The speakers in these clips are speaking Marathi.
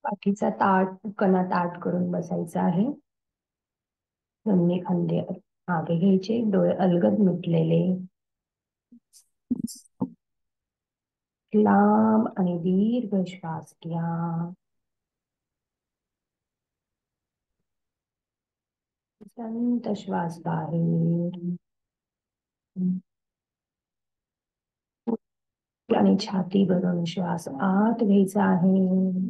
पाठीचा कणा ताठ करून बसायचा आहे. दोन्ही खांदे मागे घ्यायचे, डोळे अलगद मिटलेले. लांब आणि दीर्घ श्वास घ्या. शांत श्वास बाहेर आणि छाती भरून श्वास आत घ्यायचा आहे.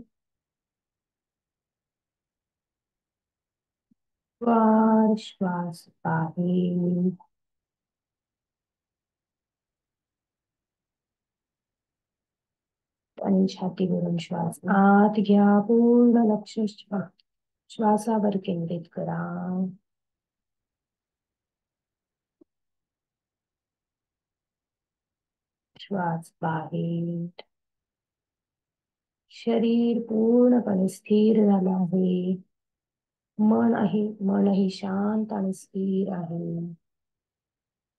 श्वास बाहेर आणि छाती भरून श्वास आत घ्या. पूर्ण लक्ष श्वासावर केंद्रित करा. श्वास बाहेर. शरीर पूर्णपणे स्थिर झालं आहे. मनही शांत आणि स्थिर आहे.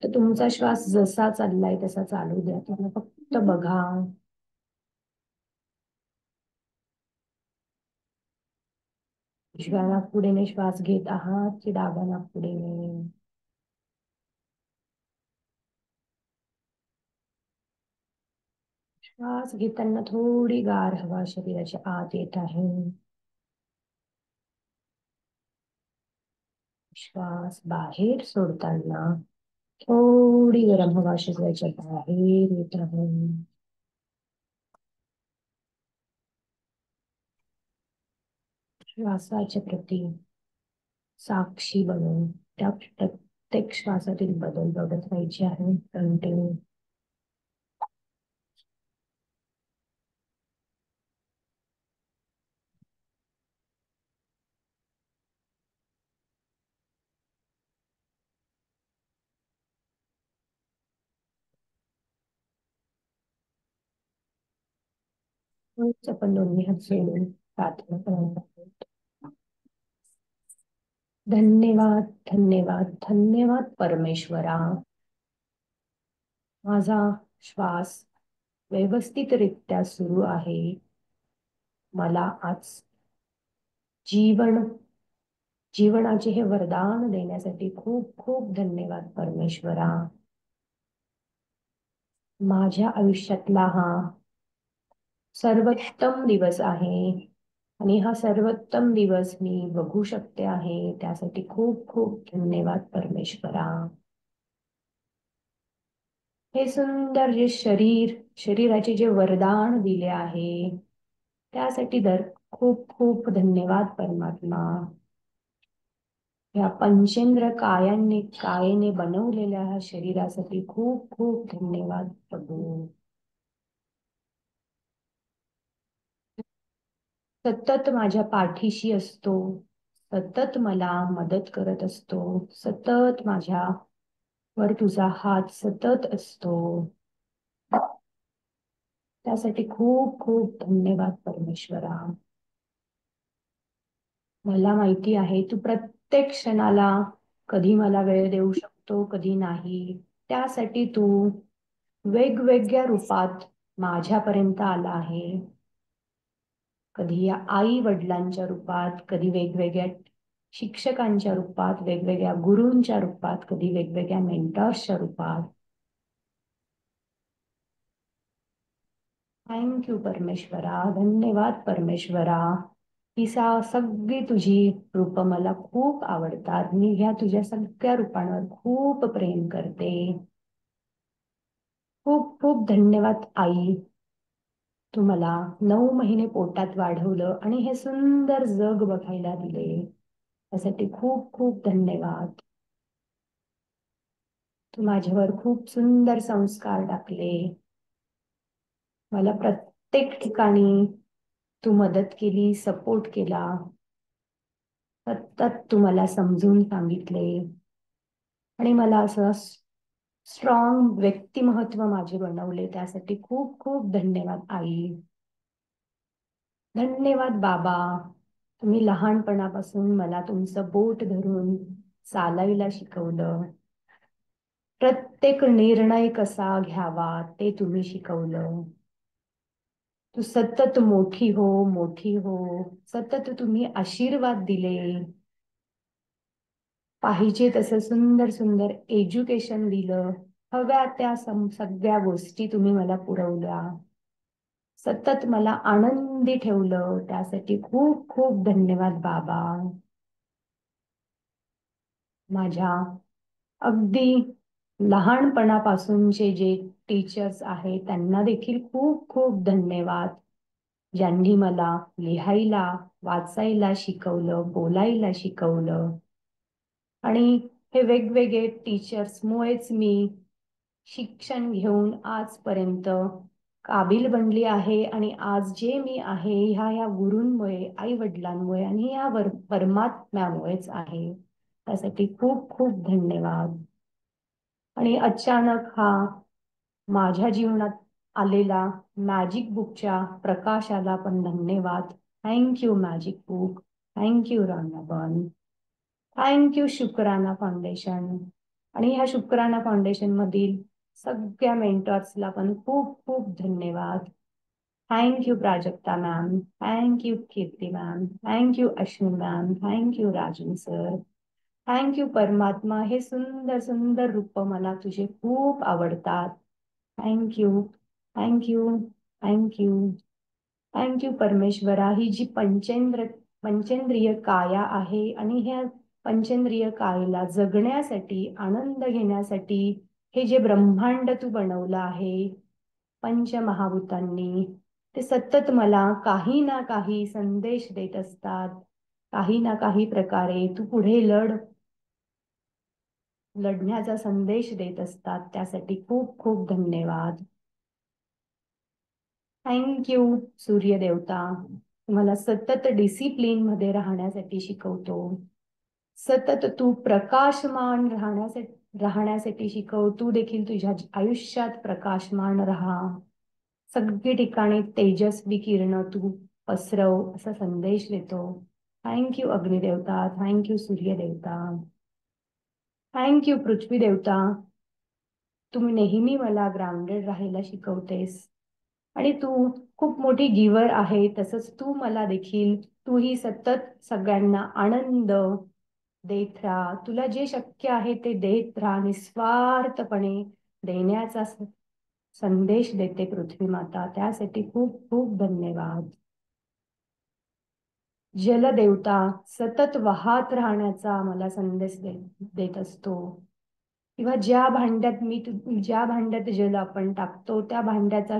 तर तुमचा श्वास जसा चाललाय तसा चालू द्या. तुम्ही फक्त बघा. उजव्या नाकपुडीने श्वास घेत आहात की डाव्या नाकपुडीने? श्वास घेताना थोडी गार हवा शरीराच्या आत येत आहे. श्वास बाहेर सोडताना थोडी गरम हवा शरीराच्या बाहेर येत आहे. श्वासाच्या प्रती साक्षी बनून त्या प्रत्येक श्वासातील बदल बघत राहायचे आहे. कंटिन्यू. आपण दोन्ही हात जोडून प्रार्थना करणार आहोत. धन्यवाद, धन्यवाद, धन्यवाद परमेश्वरा. माझा श्वास व्यवस्थितरित्या सुरू आहे. मला आज जीवनाचे हे वरदान देण्यासाठी खूप खूप धन्यवाद परमेश्वरा. माझ्या आयुष्यातला हा सर्वोत्तम दिवस आहे आणि हा सर्वोत्तम दिवस मी बघू शकते आहे. त्यासाठी खूप खूप धन्यवाद परमेश्वरा. हे सुंदर जे शरीराचे जे वरदान दिले आहे त्यासाठी खूप खूप धन्यवाद परमात्मा. या पंचेंद्र कायेने बनवलेल्या ह्या शरीरासाठी खूप खूप धन्यवाद प्रभू. सतत माझ्या पाठीशी असतो, सतत मला मदत करत असतो, सतत माझ्यावर तुझा हात सतत असतो. त्यासाठी खूप खूप धन्यवाद परमेश्वरा. मला माहिती आहे तू प्रत्येक क्षणाला कधी मला वेळ देऊ शकतो, कधी नाही. त्यासाठी तू वेगवेगळ्या रूपात माझ्यापर्यंत आला आहे. कधी या आई वडिलांच्या रूपात, कधी वेगवेगळ्या शिक्षकांच्या रूपात, वेगवेगळ्या गुरूंच्या रूपात, कधी वेगवेगळ्या मेंटर्सच्या रूपात. थँक्यू परमेश्वरा. धन्यवाद परमेश्वरा. ही सगळी तुझी रूप मला खूप आवडतात. मी ह्या तुझ्या सगळ्या रूपांवर खूप प्रेम करते. खूप खूप धन्यवाद आई. तू मला 9 महिने पोटात वाढवलं आणि हे सुंदर जग बघायला दिले. त्यासाठी खूप खूप धन्यवाद. तू माझ्यावर खूप सुंदर संस्कार टाकले. मला प्रत्येक ठिकाणी तू मदत केली, सपोर्ट केला. सतत तू मला समजून सांगितले आणि मला असं स्ट्रॉंग व्यक्तिमत्व माझे बनवले. त्यासाठी खूप खूप धन्यवाद आई. धन्यवाद बाबा. तुम्ही लहानपणापासून मला तुमचं बोट धरून चालायला शिकवलं. प्रत्येक निर्णय कसा घ्यावा ते तुम्ही शिकवलं. तू सतत मोठी हो. सतत तुम्ही आशीर्वाद दिले. पाहिजे तसं सुंदर सुंदर एज्युकेशन दिलं. हव्या त्या सगळ्या गोष्टी तुम्ही मला पुरवल्या. सतत मला आनंदी ठेवलं. त्यासाठी खूप खूप धन्यवाद बाबा. माझ्या अगदी लहानपणापासूनचे जे टीचर्स आहेत त्यांना देखील खूप खूप धन्यवाद. ज्यांनी मला लिहायला वाचायला शिकवलं, बोलायला शिकवलं. आणि हे वेगवेगळे टीचर्समुळेच मी शिक्षण घेऊन आजपर्यंत काबिल बनली आहे. आणि आज जे मी आहे ह्या गुरूंमुळे, आई वडिलांमुळे आणि या परमात्म्यामुळेच आहे. त्यासाठी खूप खूप धन्यवाद. आणि अचानक हा माझ्या जीवनात आलेला मॅजिक बुकच्या प्रकाशाला पण धन्यवाद. Thank you magic book. थँक्यू रामाबन. Thank you Shukrana foundation. आणि ह्या शुक्राना फाउंडेशन मधील सगळ्या मेंटर्सला पण खूप खूप धन्यवाद. Thank you Prajakta ma'am. Thank you Kirti ma'am. Thank you Ashwin ma'am. Thank you Rajan sir. Thank you परमात्मा. हे सुंदर सुंदर रूप मला तुझे खूप आवडतात. थँक्यू. थँक्यू. थँक्यू. थँक्यू परमेश्वरा. ही जी पंचेंद्रिय काया आहे आणि ह्या पंचेंद्रिय कायेला जगण्यासाठी, आनंद घेण्यासाठी हे जे ब्रह्मांड तू बनवलं आहे पंचमहाभूतांनी, ते सतत मला काही ना काही संदेश देत असतात. काही ना काही प्रकारे तू पुढे लढण्याचा संदेश देत असतात. त्यासाठी खूप खूप धन्यवाद. थँक्यू सूर्यदेवता. तुम्हाला सतत डिसिप्लिन मध्ये राहण्यासाठी शिकवतो. सतत तू प्रकाशमान राहण्यासाठी शिकव. तू देखील तुझ्या आयुष्यात प्रकाशमान राहा. सगळी ठिकाणी तेजस्वी किरण तू पसरव असा संदेश देतो. थँक्यू अग्निदेवता. थँक्यू सूर्यदेवता. थँक्यू पृथ्वी देवता. तुम्ही नेहमी मला ग्राउंडेड राहायला शिकवतेस. आणि तू खूप मोठी गिवर आहे. तसंच तू मला देखील, तूही सतत सगळ्यांना आनंद देत राहा. तुला जे शक्य आहे ते देत राहा. निस्वार्थपणे देण्याचा संदेश देते पृथ्वी माता. त्यासाठी खूप खूप धन्यवाद. जलदेवता सतत वाहत राहण्याचा मला संदेश देत असतो. किंवा ज्या भांड्यात जल आपण टाकतो त्या भांड्याचा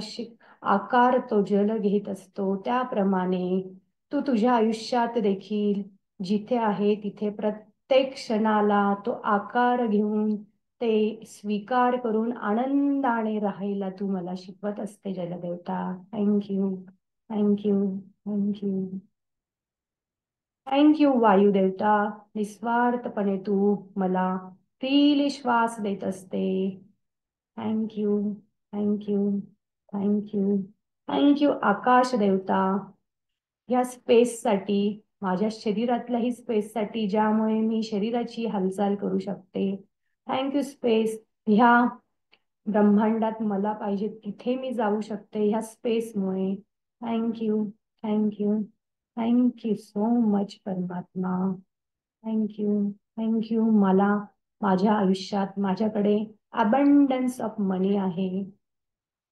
आकार तो जल घेत असतो. त्याप्रमाणे तू तुझ्या आयुष्यात देखील जिथे आहे तिथे प्रत्येक क्षणाला तो आकार घेऊन ते स्वीकार करून आनंदाने राहायला तू मला शिकवत असते जलदेवता. थँक्यू. थँक्यू. थँक्यू. थँक्यू वायुदेवता. निस्वार्थपणे तू मला फ्रीली श्वास देत असते. थँक्यू. थँक्यू. थँक्यू. थँक्यू आकाश देवता. या स्पेससाठी, माझ्या शरीरातल्याही स्पेससाठी, ज्यामुळे मी शरीराची हालचाल करू शकते. Thank you space. ह्या ब्रह्मांडात मला पाहिजे तिथे मी जाऊ शकते ह्या स्पेसमुळे. Thank you. Thank you. Thank you so much परमात्मा. थँक्यू. थँक्यू. मला माझ्या आयुष्यात माझ्याकडे अबंडन्स ऑफ मनी आहे.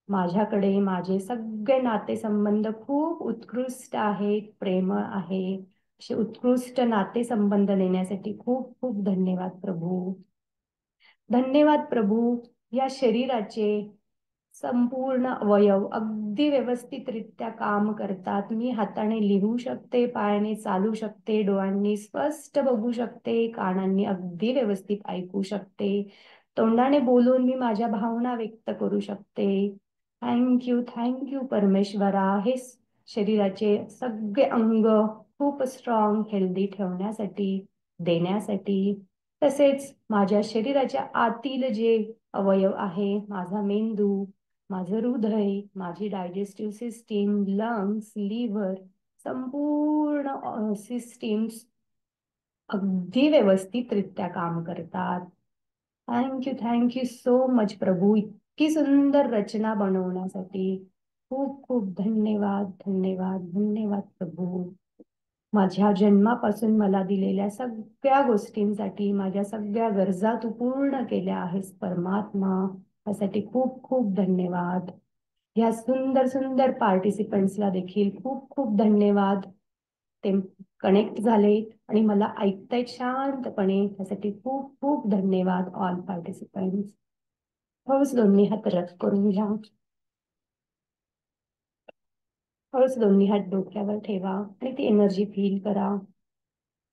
माझ्याकडे माझे सगळे नातेसंबंध खूप उत्कृष्ट आहेत, प्रेम आहे. असे उत्कृष्ट नातेसंबंध देण्यासाठी खूप खूप धन्यवाद प्रभू. धन्यवाद प्रभू. या शरीराचे संपूर्ण अवयव अगदी व्यवस्थितरित्या काम करतात. मी हाताने लिहू शकते, पायाने चालू शकते, डोळ्यांनी स्पष्ट बघू शकते, कानांनी अगदी व्यवस्थित ऐकू शकते, तोंडाने बोलून मी माझ्या भावना व्यक्त करू शकते. थँक्यू. थँक्यू परमेश्वरा. हे शरीराचे सगळे अंग खूप स्ट्रॉंग हेल्दी ठेवण्यासाठी, देण्यासाठी. तसेच माझ्या शरीराच्या आतील जे अवयव आहे, माझा मेंदू, माझं हृदय, माझी डायजेस्टिव्ह सिस्टीम, लंग्स, लिव्हर, संपूर्ण सिस्टीम्स अगदी व्यवस्थितरित्या काम करतात. थँक्यू. थँक्यू सो मच प्रभू. इतकी सुंदर रचना बनवण्यासाठी. खूप खूप धन्यवाद, धन्यवाद, धन्यवाद प्रभू. माझ्या जन्मापासून मला दिलेल्या सगळ्या गोष्टींसाठी, माझ्या सगळ्या गरजा तू पूर्ण केल्या आहेस परमात्मा. त्यासाठी खूप खूप धन्यवाद. या सुंदर सुंदर पार्टिसिपंट्सला देखील खूप खूप धन्यवाद. ते कनेक्ट झाले आणि मला ऐकतायत शांतपणे. त्यासाठी खूप खूप धन्यवाद ऑल पार्टिसिपंट्स. हळूच दोन्ही हात रख करून घ्या. हळूच दोन्ही हात डोक्यावर ठेवा आणि ती एनर्जी फील करा.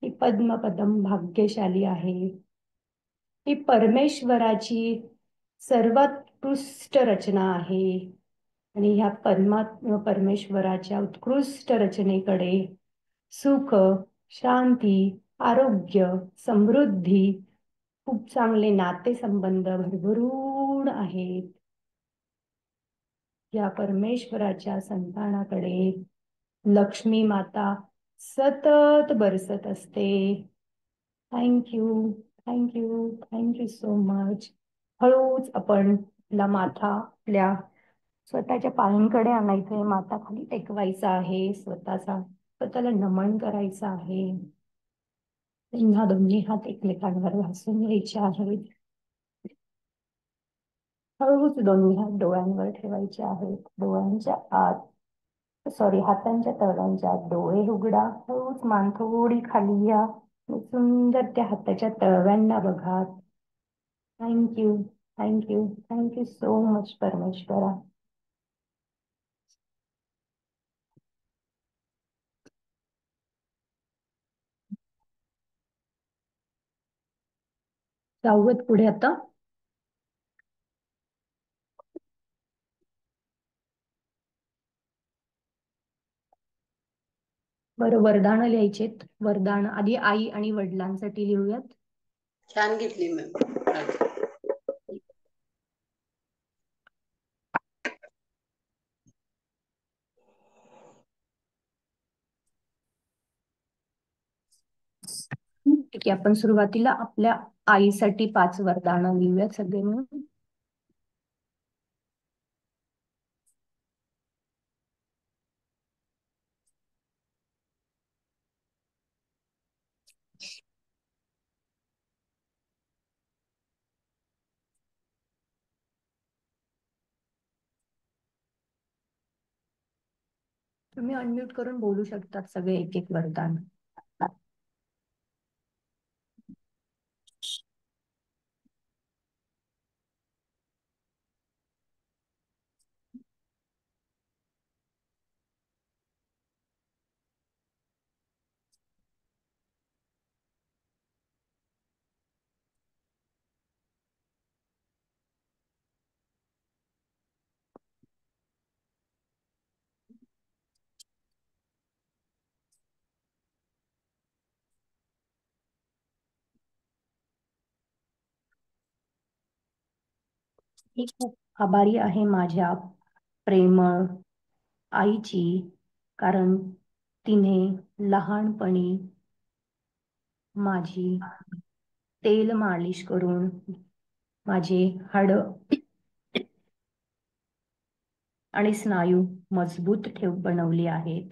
ही पद्मपदम भाग्यशाली आहे. ही परमेश्वराची सर्वोत्कृष्ट रचना आहे आणि ह्या परमेश्वराच्या उत्कृष्ट रचनेकडे सुख, शांती, आरोग्य, समृद्धी, खूप चांगले नातेसंबंध भरभरून आहेत. या परमेश्वराच्या संतानाकडे लक्ष्मी माता सतत बरसत असते. Thank you, thank you, thank you so much. हळूच आपण आपला माथा आपल्या स्वतःच्या पायांकडे आणायचंय. माथा खाली टेकवायचा आहे. स्वतःला नमन करायचं आहे. पुन्हा दोन्ही हात एकमेकांवर घासून घ्यायचे आहेत. हळूच दोन्ही हात डोळ्यांवर ठेवायचे आहेत. डोळ्यांच्या आत, सॉरी, हातांच्या तळव्यांच्या आत डोळे उघडा. हळूच मान थोडी खाली या. सुंदर त्या हाताच्या तळव्यांना बघा. Thank you, thank you, thank you so much परमेश्वरा. जाऊयात पुढे आता. बरं, वरदान लिहायचेत. वरदान आधी आई आणि वडिलांसाठी लिहूयात. छान घेतली मॅम. ठीक आहे, आपण सुरुवातीला आपल्या आईसाठी 5 वरदान लिहूयात सगळे मिळून. तुम्ही अनम्यूट करून बोलू शकतात सगळे एक एक वरदान. मी खूप आभारी आहे माझ्या प्रेमळ आईची, कारण तिने लहानपणी माझी तेल मालिश करून माझे हाड आणि स्नायू मजबूत बनवली आहेत.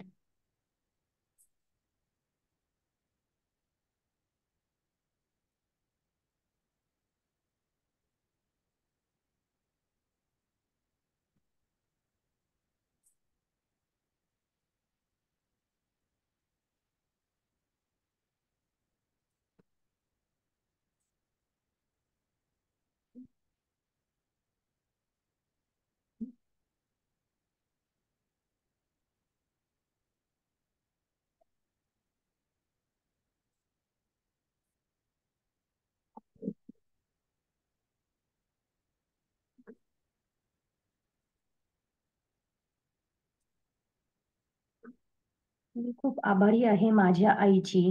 मी खूप आभारी आहे माझ्या आईची.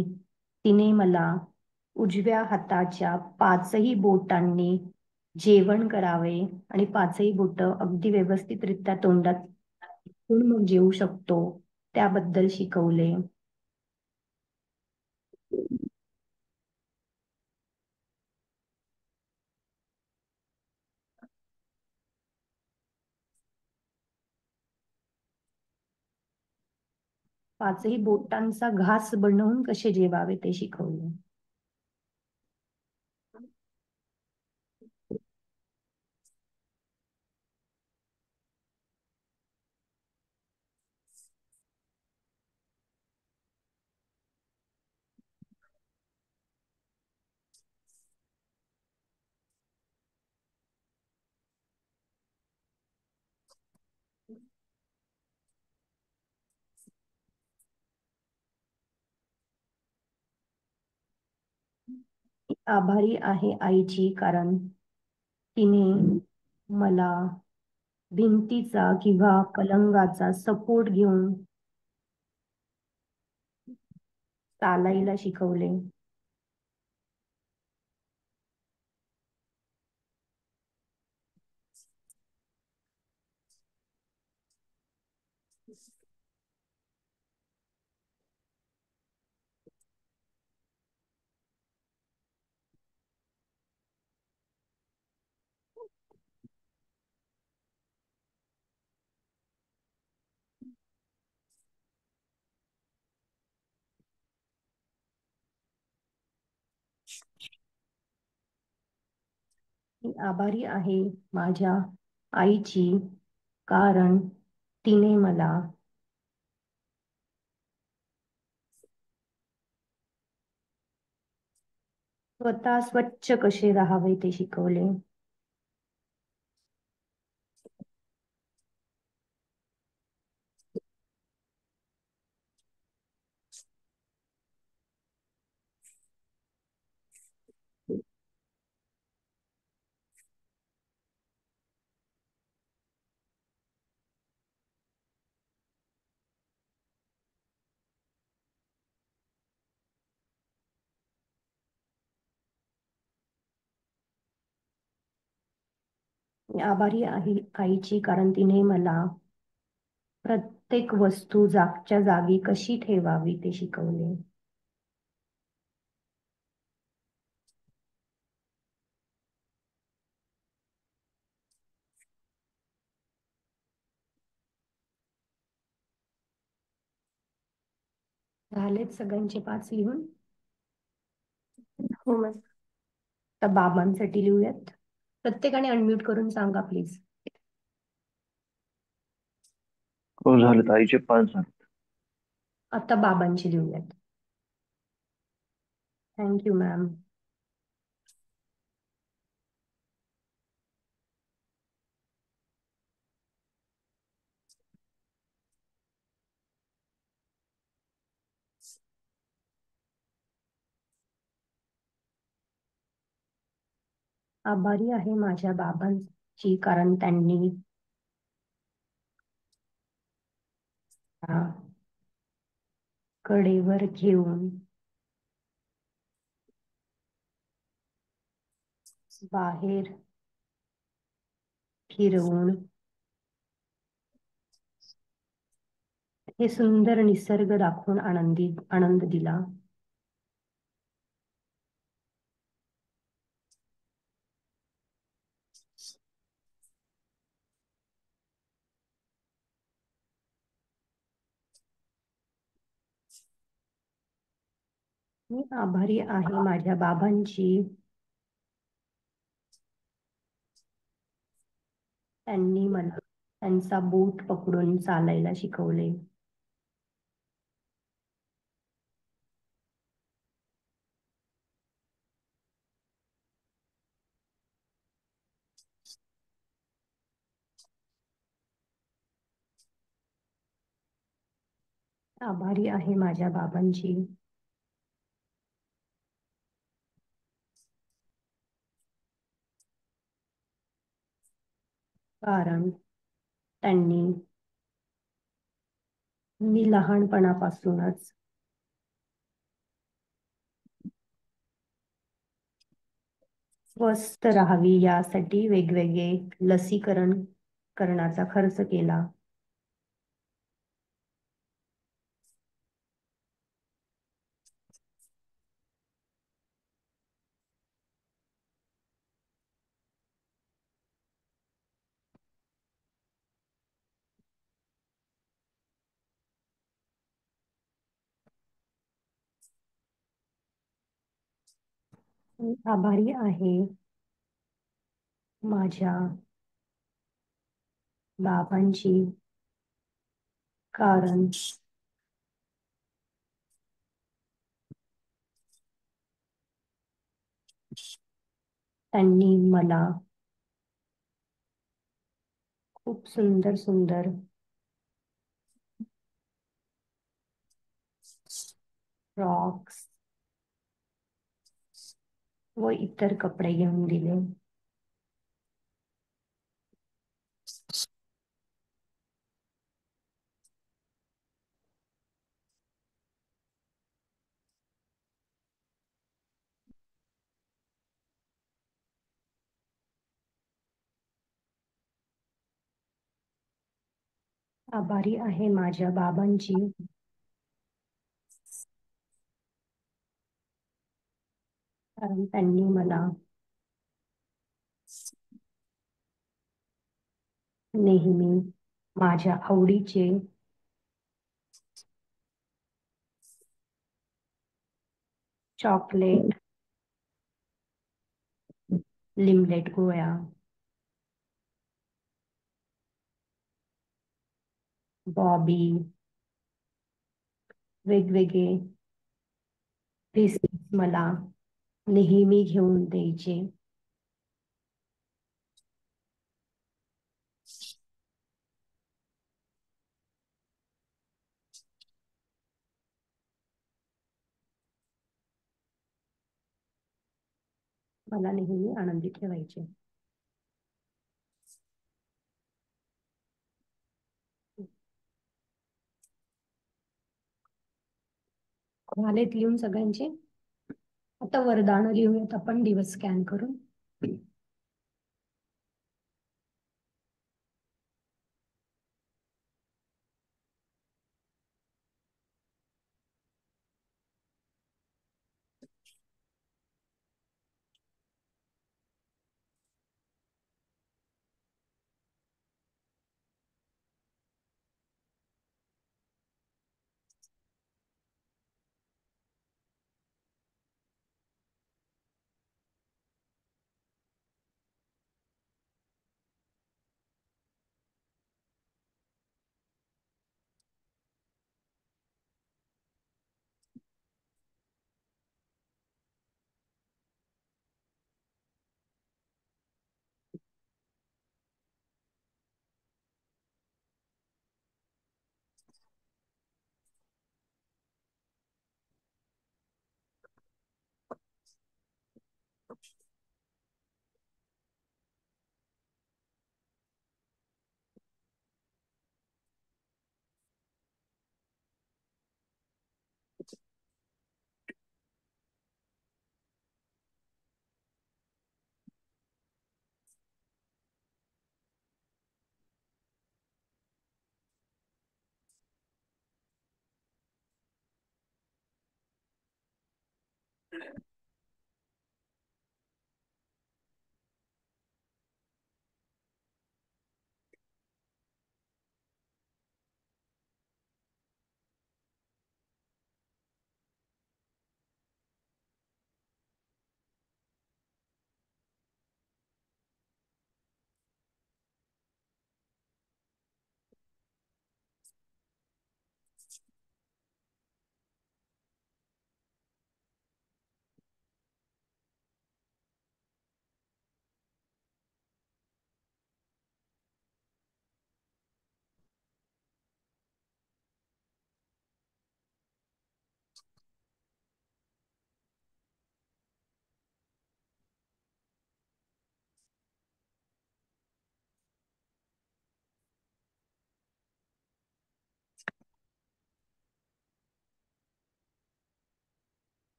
तिने मला उजव्या हाताच्या 5ही बोटांनी जेवण करावे आणि 5ही बोट अगदी व्यवस्थितरित्या तोंडात ठेवून मग जेवू शकतो त्याबद्दल शिकवले. पाचही बोटांचा घास बनवून कसे जेवावे ते शिकवले. आभारी आहे आईची, कारण तिने मला भिंतीचा किंवा पलंगाचा सपोर्ट घेऊन चालायला शिकवले. मी आभारी आहे माझ्या आईची, कारण तिने मला स्वतः स्वच्छ कसे राहावे ते शिकवले. मी आभारी आहे आईची, कारण तिने मला प्रत्येक वस्तू जागच्या जागी कशी ठेवावी ते शिकवले. झालेत सगळ्यांचे 5 लिहून? हो मॅम. तर बाबांसाठी लिहूयात. प्रत्येकाने अनम्यूट करून सांगा प्लीज. हो झाले, आईचे 5 झाले. आता बाबांची लिहूयात. Thank you ma'am. आभारी आहे माझ्या बाबांची, कारण त्यांनी कडेवर घेऊन बाहेर फिरवून हे सुंदर निसर्ग दाखवून आनंद दिला. मी आभारी आहे माझ्या बाबांची, त्यांनी मला त्यांचा बोट पकडून चालायला शिकवले. आभारी आहे माझ्या बाबांची, कारण त्यांनी मी लहानपणापासूनच स्वस्थ राहावी यासाठी वेगवेगळे लसीकरण करण्याचा खर्च केला. मी आभारी आहे माझ्या बाबांची, कारण त्यांनी मला खूप सुंदर सुंदर फ्रॉक्स व इतर कपडे घेऊन दिले. आभारी आहे माझ्या बाबांची, कारण त्यांनी मला नेहमी माझ्या आवडीचे चॉकलेट, लिमलेट गोळ्या, बॉबी, वेगवेगळे बिस्किट्स मला नेहमी घेऊन द्यायचे. मला नेहमी आनंदी ठेवायचे. झालेत लिहून सगळ्यांचे? आता वरदान लिहूयात आपण दिवस स्कॅन करून.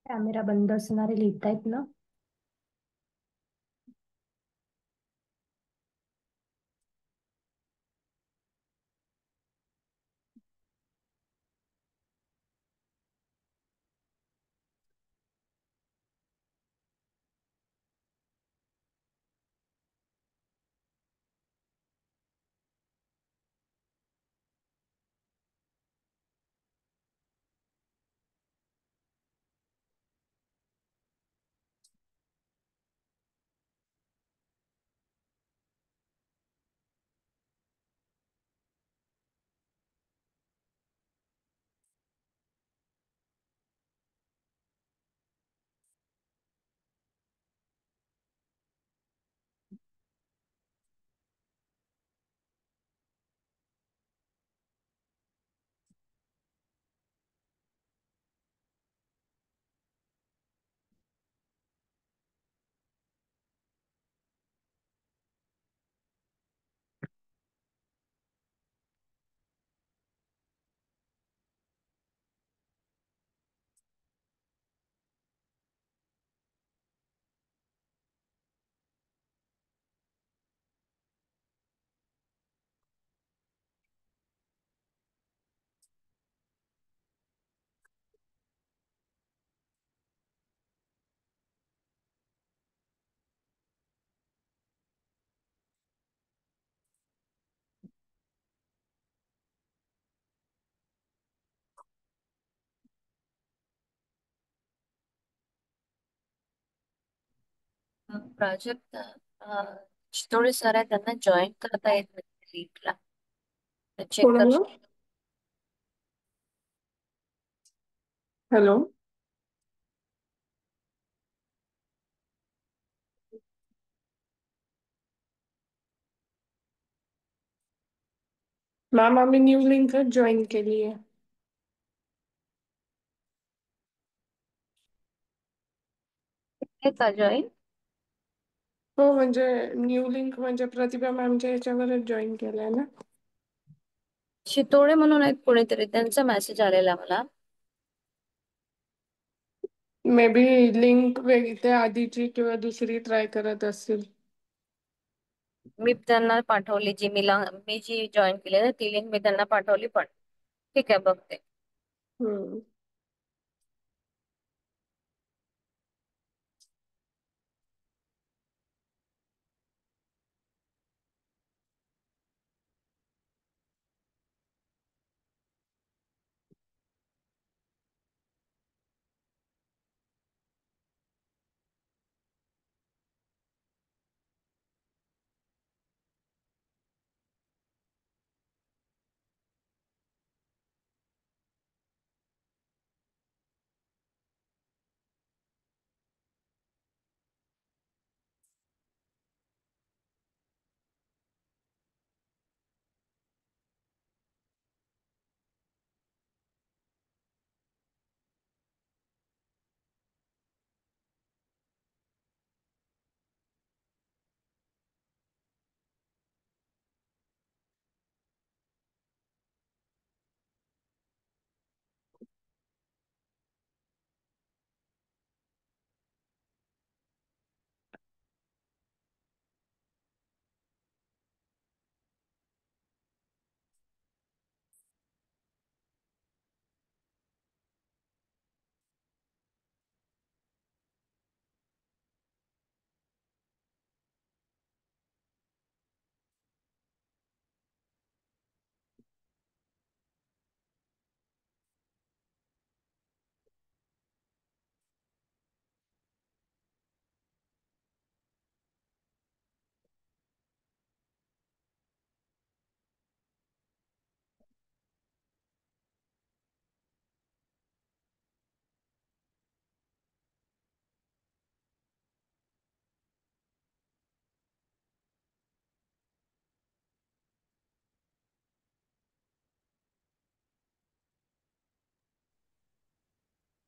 कॅमेरा बंद असणारे लिहितायत ना? प्राजक्ता चितोळे सर आहे, त्यांना जॉईन करता येत नाही लीगला. चेक कर. कोणाला? हॅलो. मॅम, आम्ही न्यू लिंकच जॉईन केली आहे. आहे का जॉईन? हो, म्हणजे न्यू लिंक म्हणजे प्रतिभा मॅमच्या ह्याच्यावरच जॉईन केलंय ना. चितोळे म्हणून आहेत कोणीतरी, त्यांचा मेसेज आलेला मला. मे बी लिंक वेगळी त्या आधीची किंवा दुसरी ट्राय करत असतील. मी त्यांना पाठवली, मी जी जॉईन केली आहे ती लिंक मी त्यांना पाठवली, पण ठीक आहे बघते. हम्म.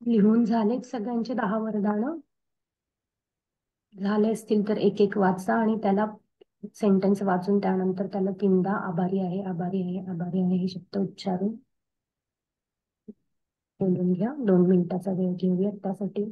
लिहून झालेत सगळ्यांचे 10 वरदान? झाले असतील तर एक एक वाचा आणि त्याला सेंटेन्स वाचून त्यानंतर त्याला 3दा आभारी आहे, आभारी आहे, आभारी आहे हे शब्द उच्चारून बोलून घ्या. 2 मिनिटाचा वेळ घेऊया त्यासाठी.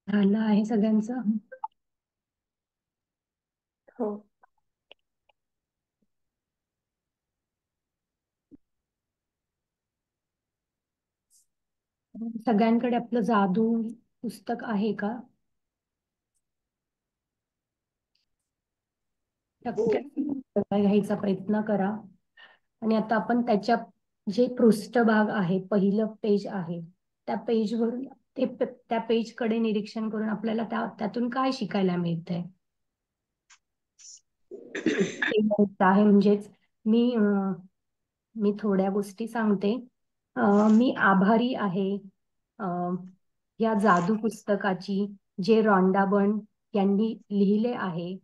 झालं आहे सगळ्यांचं. हो. सगळ्यांकडे आपलं जादू पुस्तक आहे का? शक्य घ्यायचा प्रयत्न करा. आणि आता आपण त्याच्या जे पृष्ठभाग आहे, पहिलं पेज आहे, त्या पेजवरून त्या पेजकडे निरीक्षण करून आपल्याला त्यातून काय शिकायला मिळतंय ते बघायचं आहे. म्हणजेच मी थोड्या गोष्टी सांगते. मी आभारी आहे या जादू पुस्तकाची, जे रॉन्डा बर्न यांनी लिहिले आहे.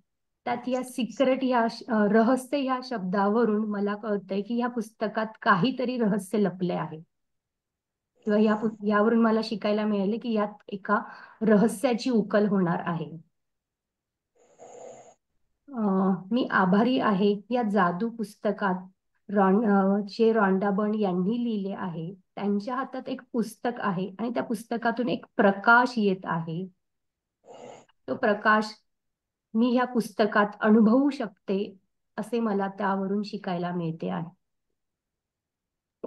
त्यात या सिक्रेट रहस्य ह्या शब्दावरून मला कळतंय की ह्या पुस्तकात काहीतरी रहस्य लपले आहे, किंवा यावरून मला शिकायला मिळाले की यात एका रहस्याची उकल होणार आहे. मी आभारी आहे या जादू पुस्तकात जे रॉन्डा बर्न यांनी लिहिले आहे. त्यांच्या हातात एक पुस्तक आहे आणि त्या पुस्तकातून एक प्रकाश येत आहे. तो प्रकाश मी ह्या पुस्तकात अनुभवू शकते असे मला त्यावरून शिकायला मिळते आहे.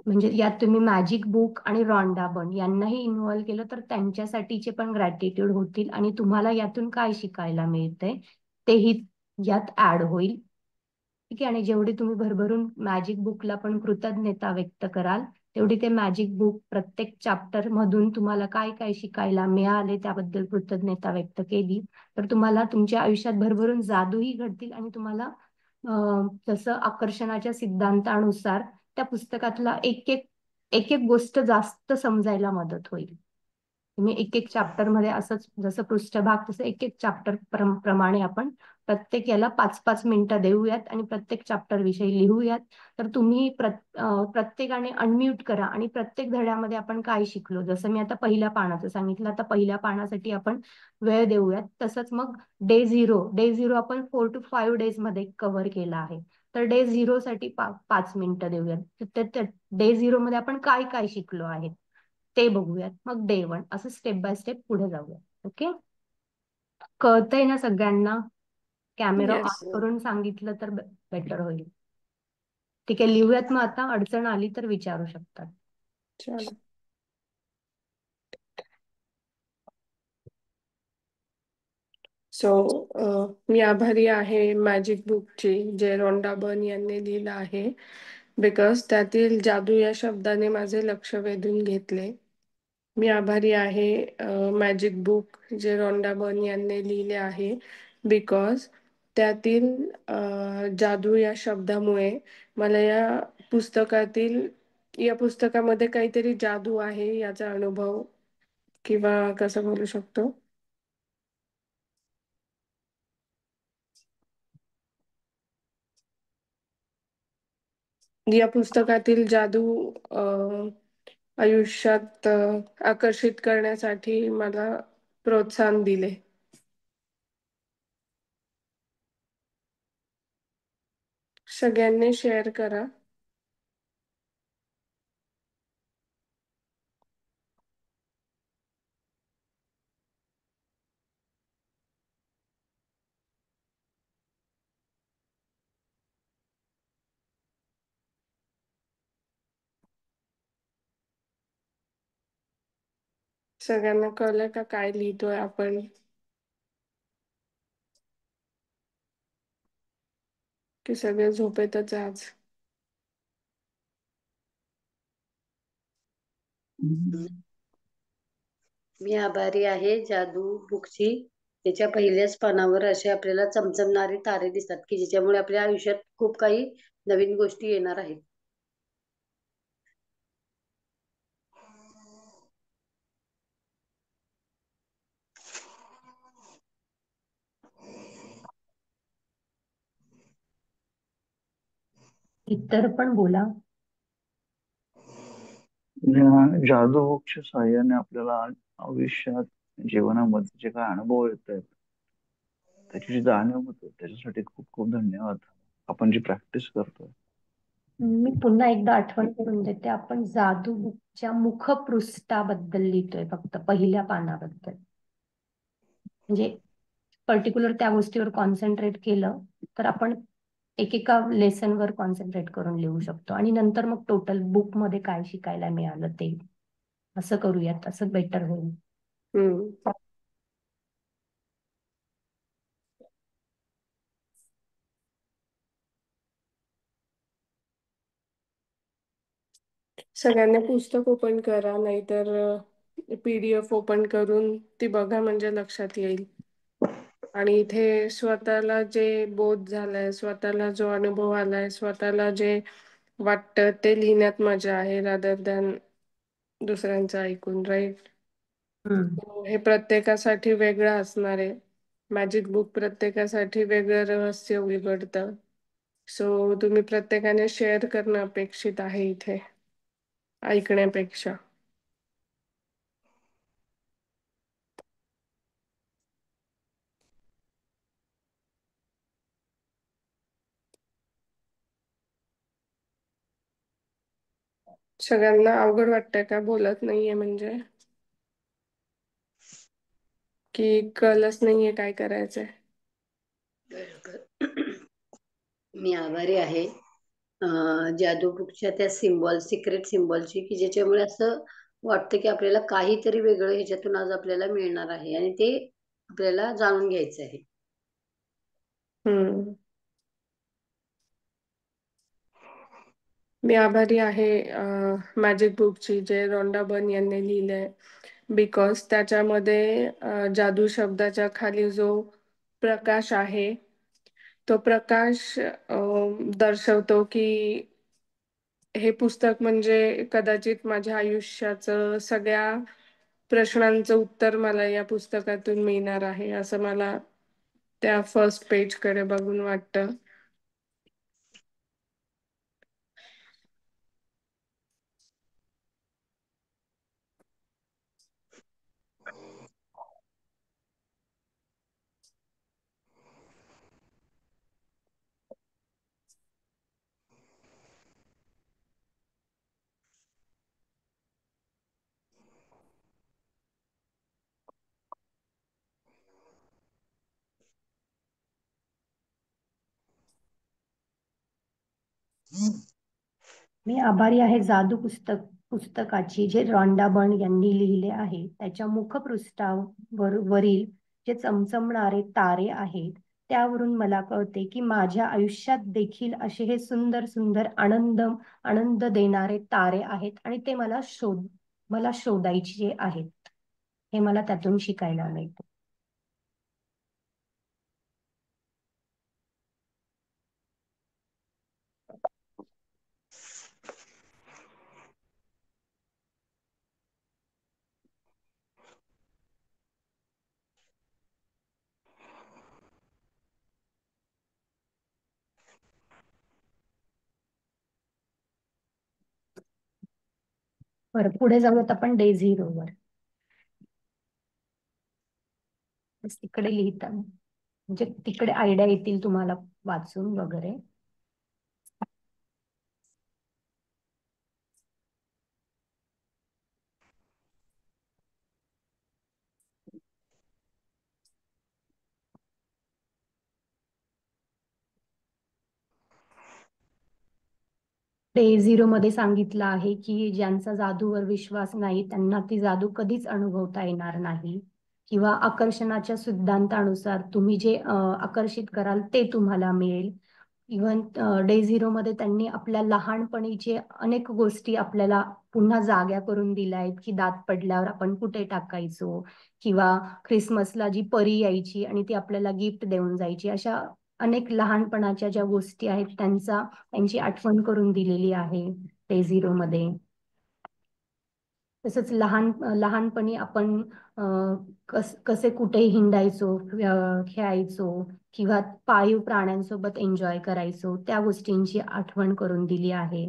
म्हणजे यात तुम्ही मॅजिक बुक आणि रॉन्डा बर्न यांनाही इन्व्हॉल्व केलं तर त्यांच्यासाठीचे पण ग्रॅटिट्यूड होतील आणि तुम्हाला यातून काय शिकायला मिळतंय तेही यात ऍड होईल. ठीक आहे. आणि जेवढी तुम्ही भरभरून मॅजिक बुकला पण कृतज्ञता व्यक्त कराल, तेवढी ते मॅजिक बुक प्रत्येक चॅप्टर मधून तुम्हाला काय काय शिकायला मिळाले त्याबद्दल कृतज्ञता व्यक्त केली तर तुम्हाला तुमच्या आयुष्यात भरभरून जादूही घडतील आणि तुम्हाला जसं आकर्षणाच्या सिद्धांतानुसार त्या पुस्तकातला एक एक गोष्ट जास्त समजायला मदत होईल. तुम्ही एक एक चॅप्टर मध्ये असंच जसं पृष्ठभाग तसं एक एक चॅप्टर प्रमाणे आपण प्रत्येक याला 5-5 मिनिटं देऊयात आणि प्रत्येक चॅप्टर विषयी लिहूयात. तर तुम्ही प्रत्येकाने अनम्यूट करा आणि प्रत्येक धड्यामध्ये आपण काय शिकलो, जसं मी आता पहिल्या पानाचं सांगितलं, आता पहिल्या पानासाठी आपण वेळ देऊयात. तसंच मग डे झिरो आपण 4 to 5 डेज मध्ये कव्हर केला आहे. तर डे झिरो साठी 5 मिनिटं देऊयात. डे झिरो मध्ये आपण काय काय शिकलो आहे ते बघूयात. मग डे 1 असं स्टेप बाय स्टेप पुढे जाऊयात. ओके, कळतंय ना सगळ्यांना? Camera yes. ऑन करून सांगितलं तर बेटर होईल. ठीक आहे, लिहूयात. मग आता अडचण आली तर विचारू शकतात. चालेल. सो मी आभारी आहे मॅजिक बुकची, जे रॉन्डा बर्न यांनी लिहिलं आहे, बिकॉज त्यातील जादू या शब्दाने माझे लक्ष वेधून घेतले. मी आभारी आहे मॅजिक बुक जे रॉन्डा बर्न यांनी लिहिले आहे, बिकॉज त्यातील जादू या शब्दामुळे मला या पुस्तकामध्ये काहीतरी जादू आहे याचा अनुभव, किंवा कसं बोलू शकतो, या पुस्तकातील जादू आयुष्यात आकर्षित करण्यासाठी मला प्रोत्साहन दिले. सगळ्यांनी शेअर करा. सगळ्यांना कळलं का काय लिहितोय आपण? की सगळे झोपेतच आज? मी आभारी आहे जादू बुकची. त्याच्या पहिल्याच पानावर असे आपल्याला चमचमणारे तारे दिसतात की ज्याच्यामुळे आपल्या आयुष्यात खूप काही नवीन गोष्टी येणार आहेत. इतर पण बोला. या जादू बुकच्या साहाय्याने आपल्याला आयुष्यात जीवनामध्ये जे काय अनुभव येत आहेत त्याची जी जाणीव होते, त्याच्यासाठी खूप खूप धन्यवाद. आपण जी प्रॅक्टिस करतोय. मी पुन्हा एकदा आठवण करून देते, आपण जादू बुकच्या मुखपृष्ठाबद्दल लिहितोय, फक्त पहिल्या पानाबद्दल. म्हणजे पर्टिक्युलर त्या गोष्टीवर कॉन्सन्ट्रेट केलं तर आपण एकेका लेसनवर कॉन्सन्ट्रेट करून लिहू शकतो आणि नंतर मग टोटल बुक मध्ये काय शिकायला मिळालं ते असं करूयात, असं बेटर होईल. हम्म. सगळ्यांनी पुस्तक ओपन करा, नाहीतर PDF ओपन करून ती बघा, म्हणजे लक्षात येईल. आणि इथे स्वतःला जे बोध झालाय, स्वतःला जो अनुभव आलाय, स्वतःला जे वाटतं ते लिहिण्यात मजा आहे, रादर दॅन दुसऱ्यांचं ऐकून, राईट? हे प्रत्येकासाठी वेगळं असणार आहे. मॅजिक बुक प्रत्येकासाठी वेगळं रहस्य उलगडतं. सो तुम्ही प्रत्येकाने शेअर करणं अपेक्षित आहे इथे, ऐकण्यापेक्षा. सगळ्यांना अवघड वाटतंय का बोलत नाहीये म्हणजे? की कळलंच नाहीये काय करायचंय? मी आभारी आहे जादू बुकच्या त्या सिम्बॉल, सिक्रेट सिम्बॉलची, की ज्याच्यामुळे असं वाटतं की आपल्याला काहीतरी वेगळं ह्याच्यातून आज आपल्याला मिळणार आहे आणि ते आपल्याला जाणून घ्यायचं आहे. हम्म. मी आभारी आहे मॅजिक बुकची, जे रॉन्डा बर्न यांनी लिहिलंय. बिकॉज त्याच्यामध्ये जादू शब्दाच्या खाली जो प्रकाश आहे, तो प्रकाश दर्शवतो की हे पुस्तक म्हणजे कदाचित माझ्या आयुष्याचं सगळ्या प्रश्नांचं उत्तर मला या पुस्तकातून मिळणार आहे, असं मला त्या फर्स्ट पेजकडे बघून वाटतं. मी आभारी आहे जादू पुस्तकाची, जे रॉन्डा बर्न यांनी लिहिले आहे. त्याच्या वरील जे चमचमणारे तारे आहेत, त्यावरून मला कळते की माझ्या आयुष्यात देखील असे हे सुंदर सुंदर आनंद देणारे तारे आहेत आणि ते मला शोधायचे आहेत. हे मला त्यातून शिकायला मिळते. बरं, पुढे जाऊयात आपण डे 0 वर. तिकडे लिहिता म्हणजे तिकडे आयडिया येतील तुम्हाला वाचून वगैरे. डे 0 मध्ये सांगितलं आहे की ज्यांचा जादूवर विश्वास नाही त्यांना ती जादू कधीच अनुभवता येणार नाही, किंवा आकर्षणाच्या सिद्धांतानुसार तुम्ही जे आकर्षित कराल ते तुम्हाला मिळेल. इव्हन डे 0 मध्ये त्यांनी आपल्या लहानपणीचे अनेक गोष्टी आपल्याला पुन्हा जाग्या करून दिल्या आहेत, की दात पडल्यावर आपण कुठे टाकायचो, किंवा क्रिसमसला जी परी यायची आणि ती आपल्याला गिफ्ट देऊन जायची. अशा अनेक लहानपणाच्या ज्या गोष्टी आहेत त्यांची आठवण करून दिलेली आहे डे 0 मध्ये. तसंच लहानपणी आपण कसे कुठे हिंडायचो, खेळायचो, किंवा पाळीव प्राण्यांसोबत एन्जॉय करायचो, त्या गोष्टींची आठवण करून दिली आहे.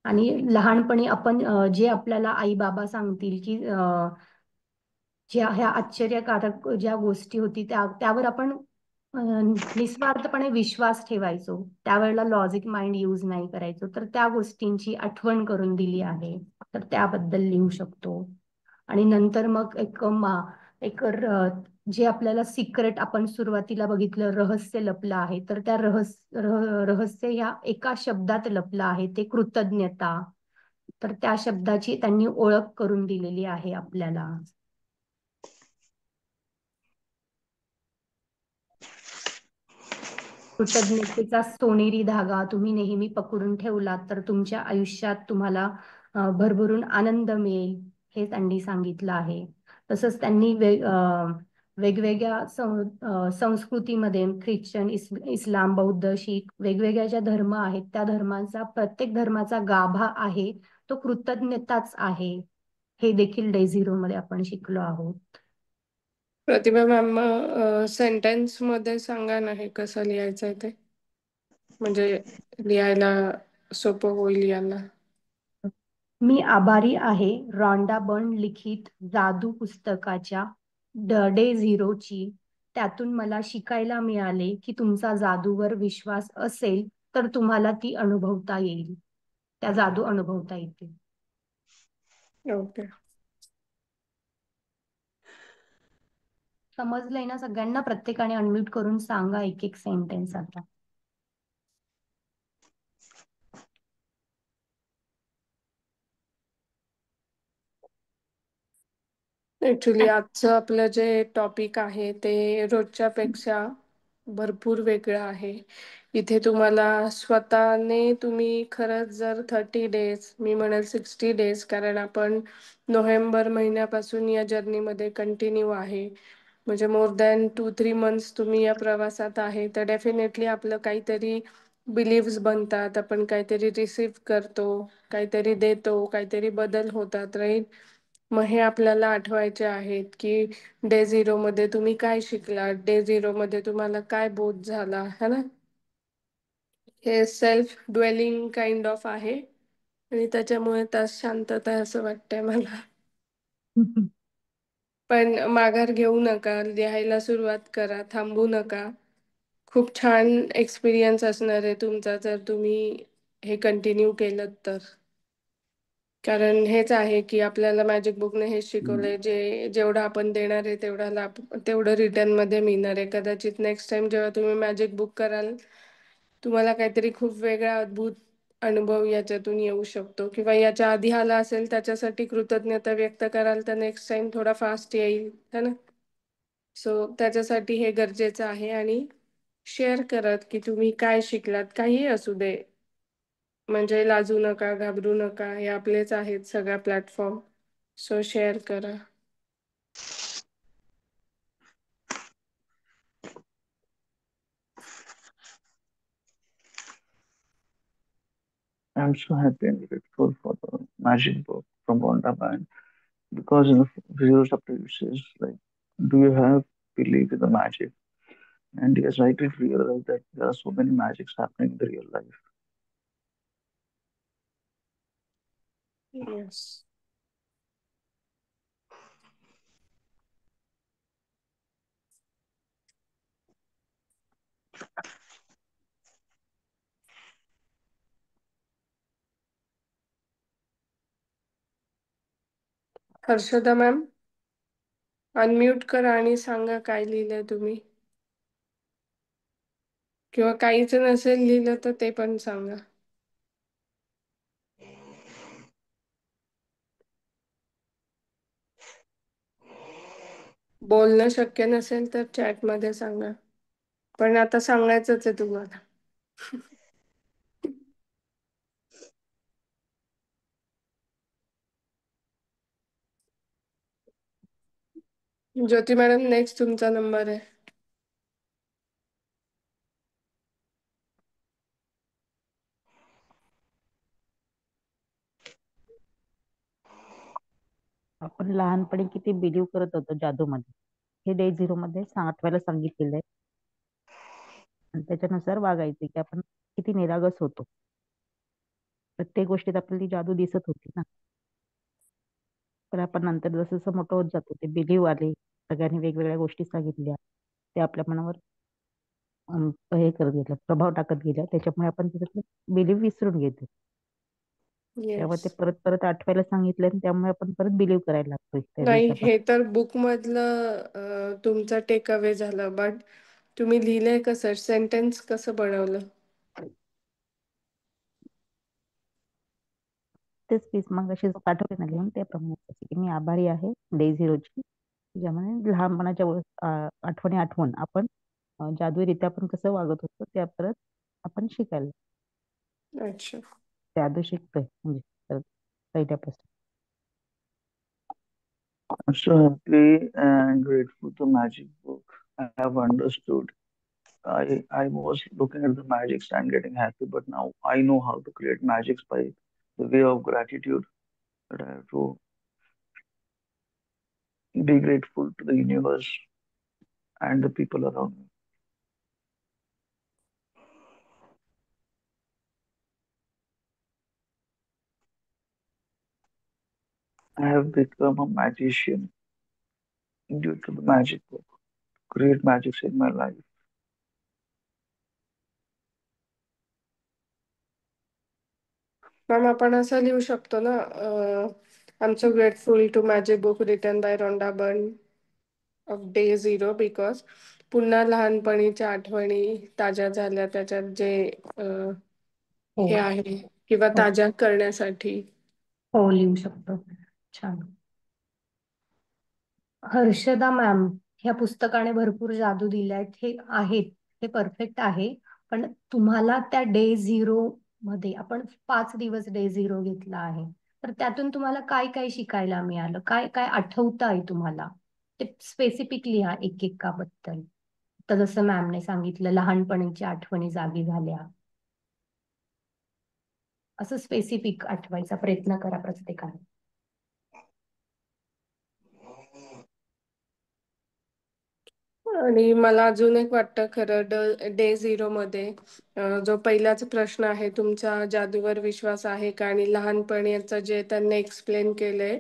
आणि लहानपणी आपण जे आपल्याला आई बाबा सांगतील की ज्या ह्या आश्चर्यकारक ज्या गोष्टी होती त्यावर आपण निस्वार्थपणे विश्वास ठेवायचो, त्यावेळेला लॉजिक माइंड यूज नाही करायचो, तर त्या गोष्टींची आठवण करून दिली आहे. तर त्याबद्दल लिहू शकतो. आणि नंतर मग जे आपल्याला सिक्रेट आपण सुरुवातीला बघितलं रहस्य लपलं आहे, तर त्या रहस्य ह्या एका शब्दात लपलं आहे, ते कृतज्ञता. तर त्या शब्दाची त्यांनी ओळख करून दिलेली आहे आपल्याला. कृतज्ञतेचा सोनेरी धागा तुम्ही नेहमी पकडून ठेवलात तर तुमच्या आयुष्यात तुम्हाला भरभरून आनंद मिळेल, हे त्यांनी सांगितलं आहे. तसंच त्यांनी वेगवेगळ्या संस्कृतीमध्ये ख्रिश्चन, इस्लाम, बौद्ध, शीख वेगवेगळ्या ज्या धर्म आहेत त्या धर्मांचा प्रत्येक धर्माचा गाभा आहे तो कृतज्ञताच आहे, हे देखील डे झिरो मध्ये आपण शिकलो आहोत. प्रतिभा मॅम, सेंटेन्स मध्ये सांगा ना हे कसं लिहायचं आहे ते, म्हणजे लिहायला सोपं होईल यांना. मी आभारी आहे रॉन्डा बर्न लिखित जादू पुस्तकाच्या डे झिरोची. त्यातून मला शिकायला मिळाले की तुमचा जादूवर विश्वास असेल तर तुम्हाला ती अनुभवता येईल, त्या जादू अनुभवता येतील. ओके. समजलंय ना सगळ्यांना? प्रत्येकाने अनम्यूट करून सांगा एक एक सेंटेन्स आता. ऍक्च्युली आजचं आपलं जे टॉपिक आहे ते रोजच्या पेक्षा भरपूर वेगळं आहे. इथे तुम्हाला स्वतःने तुम्ही खरंच जर 30 डेज, मी म्हणेल 60 डेज, कारण आपण नोव्हेंबर महिन्यापासून या जर्नीमध्ये कंटिन्यू आहे, म्हणजे मोर दॅन 2-3 मंथ्स तुम्ही या प्रवासात आहे, तर डेफिनेटली आपलं काहीतरी बिलीव्स बनतात, आपण काहीतरी रिसीव्ह करतो, काहीतरी देतो, काहीतरी बदल होतात, राईट. मग हे आपल्याला आठवायचे आहेत की डे झिरो मध्ये तुम्ही काय शिकलात, डे झिरो मध्ये तुम्हाला काय बोध झाला है ना. हे सेल्फ ड्वेलिंग काइंड ऑफ आहे आणि त्याच्यामुळे त्यात शांतता आहे असं वाटतंय मला. पण माघार घेऊ नका, लिहायला सुरुवात करा, थांबू नका. खूप छान एक्सपिरियन्स असणार आहे तुमचा जर तुम्ही हे कंटिन्यू केलं तर. कारण हेच आहे की आपल्याला मॅजिक बुकने हेच शिकवलंय, जेवढं आपण देणार आहे तेवढं रिटर्न मध्ये मिळणार आहे. कदाचित नेक्स्ट टाइम जेव्हा तुम्ही मॅजिक बुक कराल तुम्हाला काहीतरी खूप वेगळा अद्भुत अनुभव याच्यातून येऊ शकतो, किंवा याच्या आधी आला असेल त्याच्यासाठी कृतज्ञता व्यक्त कराल तर नेक्स्ट टाइम थोडा फास्ट येईल है ना. सो त्याच्यासाठी हे गरजेचं आहे. आणि शेअर करत की तुम्ही काय शिकलात, काहीही असू दे, म्हणजे लाजू नका, घाबरू नका, हे आपलेच आहेत सगळ्या प्लॅटफॉर्म. सो शेअर करा. I'm so happy and grateful for the magic book from Wanda Band because in the zero chapter it says like, do you have belief in the magic? And yes, I did realize that there are so many magics happening in the real life. Yes. Harshada ma'am, unmute करा आणि सांगा काय लिहिलंय तुम्ही, किंवा काहीच नसेल लिहिलं तर ते पण सांगा. बोलणं शक्य नसेल तर चॅट मध्ये सांगा, पण आता सांगायचंच आहे तुम्हाला. ज्योती मॅडम, नेक्स्ट तुमचा नंबर आहे. आपण लहानपणी किती बिलीव्ह करत होतो जादूमध्ये, हे डे झिरो मध्ये आठवायला सांगितलेलं आहे. आणि त्याच्यानुसार वागायचे की आपण किती निरागस होतो, प्रत्येक गोष्टीत आपल्याला ती जादू दिसत होती ना. तर आपण नंतर जसं जसं मोठं होत जातो ते बिलीव्ह आले, सगळ्यांनी वेगवेगळ्या गोष्टी सांगितल्या, ते आपल्या मनावर हे करत गेलं, प्रभाव टाकत गेल्या, त्याच्यामुळे आपण त्याच्यातलं बिलीव्ह विसरून घेतो. तेव्हा ते येस. परत परत आठवायला सांगितलं आणि त्यामुळे आपण परत बिलीव्ह करायला लागतोय त्या नाही, दिवसापासून. हे तर बुक मधलं तुमचा टेक अवे झालं, बट तुम्ही लिहिलंय कसं, सेंटेन्स कसं बनवलं? तेच पीस मग अशी पाठवले ना लिहून त्याप्रमाणे की मी आभारी आहे डे झिरोची, ज्यामुळे लहानपणाच्या आठवणी आठवून आपण जादुईरित्या आपण कसं वागत होतो त्या परत आपण शिकायला अच्छा. जादू शिकतोय म्हणजे परत पहिल्यापासून. I'm so happy and grateful to Magic Book. I have understood. I was looking at the magics and getting happy, but now I know how to create magics by the way of gratitude. That I have to be grateful to the universe and the people around me. I have become a magician due to the magic book. Create magics in my life. Ma'am, आपण असं लिहू शकतो ना, I am so grateful to magic book written by Rhonda Byrne of day zero, because पुन्हा लहानपणीच्या आठवणी ताज्या झाल्या त्याच्यात जे हो हे आहे, किंवा हो ताज्या करण्यासाठी. हो लिहू शकतो. छान. हर्षदा मॅम, ह्या पुस्तकाने भरपूर जादू दिल्यात हे आहेत, हे परफेक्ट आहे. पण तुम्हाला त्या डे झिरो मध्ये आपण 5 दिवस डे झिरो घेतला आहे, तर त्यातून तुम्हाला काय काय शिकायला मिळालं, काय काय आठवत आहे तुम्हाला, ते स्पेसिफिक लिहा एक एकाबद्दल. तर जसं मॅमने सांगितलं लहानपणीच्या आठवणी जागी झाल्या, असं स्पेसिफिक आठवायचा प्रयत्न करा प्रत्येकाने. आणि मला अजून एक वाटतं खरं, डे झिरो मध्ये जो पहिलाच प्रश्न आहे, तुमचा जादूवर विश्वास आहे का, आणि लहानपणीचं जे त्यांनी एक्सप्लेन केलंय,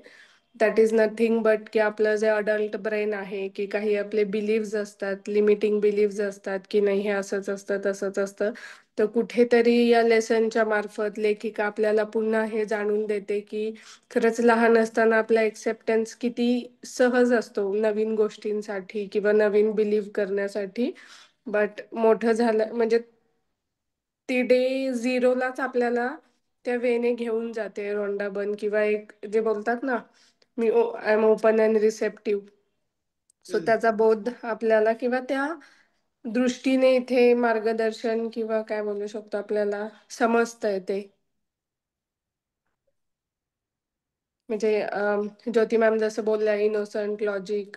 दॅट इज नथिंग बट की आपलं जे अडल्ट ब्रेन आहे, की काही आपले बिलीव्स असतात, लिमिटिंग बिलीव्स असतात, की नाही हे असंच असतं तसंच असतं. तर कुठेतरी या लेसनच्या मार्फत लेखिका आपल्याला पुन्हा हे जाणून देते की खरंच लहान असताना आपला एक्सेप्टन्स किती सहज असतो नवीन गोष्टींसाठी किंवा नवीन बिलीव्ह करण्यासाठी. बट मोठं झालं म्हणजे ती डे झिरोलाच आपल्याला त्या वेने घेऊन जाते, रोंडा बन, किंवा एक जे बोलतात ना, मी I am open and receptive. So hmm. त्याचा बोध आपल्याला, किंवा त्या दृष्टीने इथे मार्गदर्शन किंवा काय बोलू शकतो आपल्याला समजतंय ते. म्हणजे ज्योती मॅम जसं बोलल्या इनोसंट लॉजिक,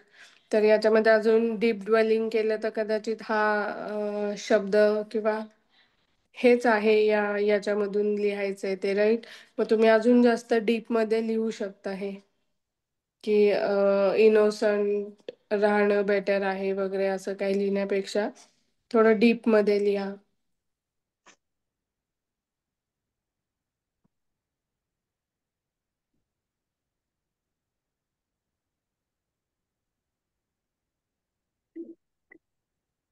तर याच्यामध्ये अजून डीप ड्वेलिंग केलं तर कदाचित हा शब्द किंवा हेच आहे याच्यामधून लिहायचंय ते, राईट. मग तुम्ही अजून जास्त डीप मध्ये लिहू शकता हे, की इनोसंट राहणं बेटर आहे वगैरे, असं काही लिहिण्यापेक्षा थोडं डीप मध्ये लिहा.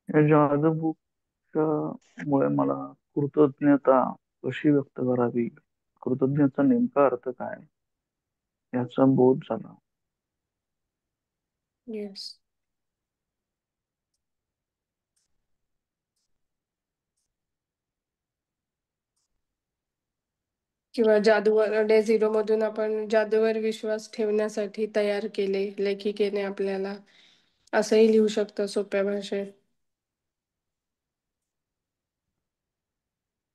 या जादू बुकच्या मुळे मला कृतज्ञता कशी व्यक्त करावी, कृतज्ञतेचा नेमका अर्थ काय याचा बोध झाला. येस. किंवा जादूवर डे झिरो मधून आपण जादूवर विश्वास ठेवण्यासाठी तयार केले लेखिकेने आपल्याला, असंही लिहू शकतो सोप्या भाषेत.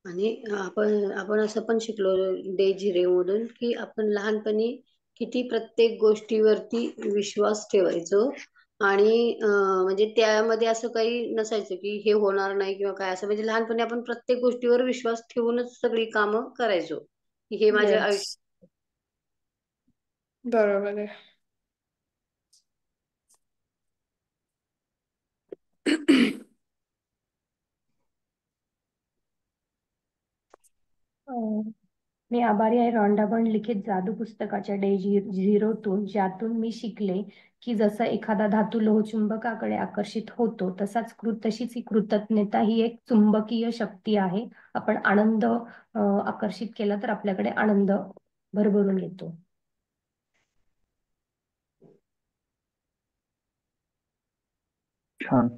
आणि आपण आपण असं पण शिकलो डे झिरो मधून की आपण लहानपणी किती प्रत्येक गोष्टीवरती विश्वास ठेवायचो. आणि म्हणजे त्यामध्ये असं काही नसायचं की हे होणार नाही किंवा काय असं, म्हणजे लहानपणी आपण प्रत्येक गोष्टीवर विश्वास ठेवूनच सगळी कामं करायचो, की हे माझ्या येस, आयुष्यात. बरोबर आहे. मी आभारी आहे रॉन्डाबर्न लिखित जादू पुस्तकाच्या डे झिरोतून, ज्यातून मी शिकले की जसा एखादा धातू लोहचुंबकाकडे आकर्षित होतो, तशीच ही कृतज्ञता ही एक चुंबकीय शक्ती आहे. आपण आनंद आकर्षित केला तर आपल्याकडे आनंद भरभरून येतो. छान.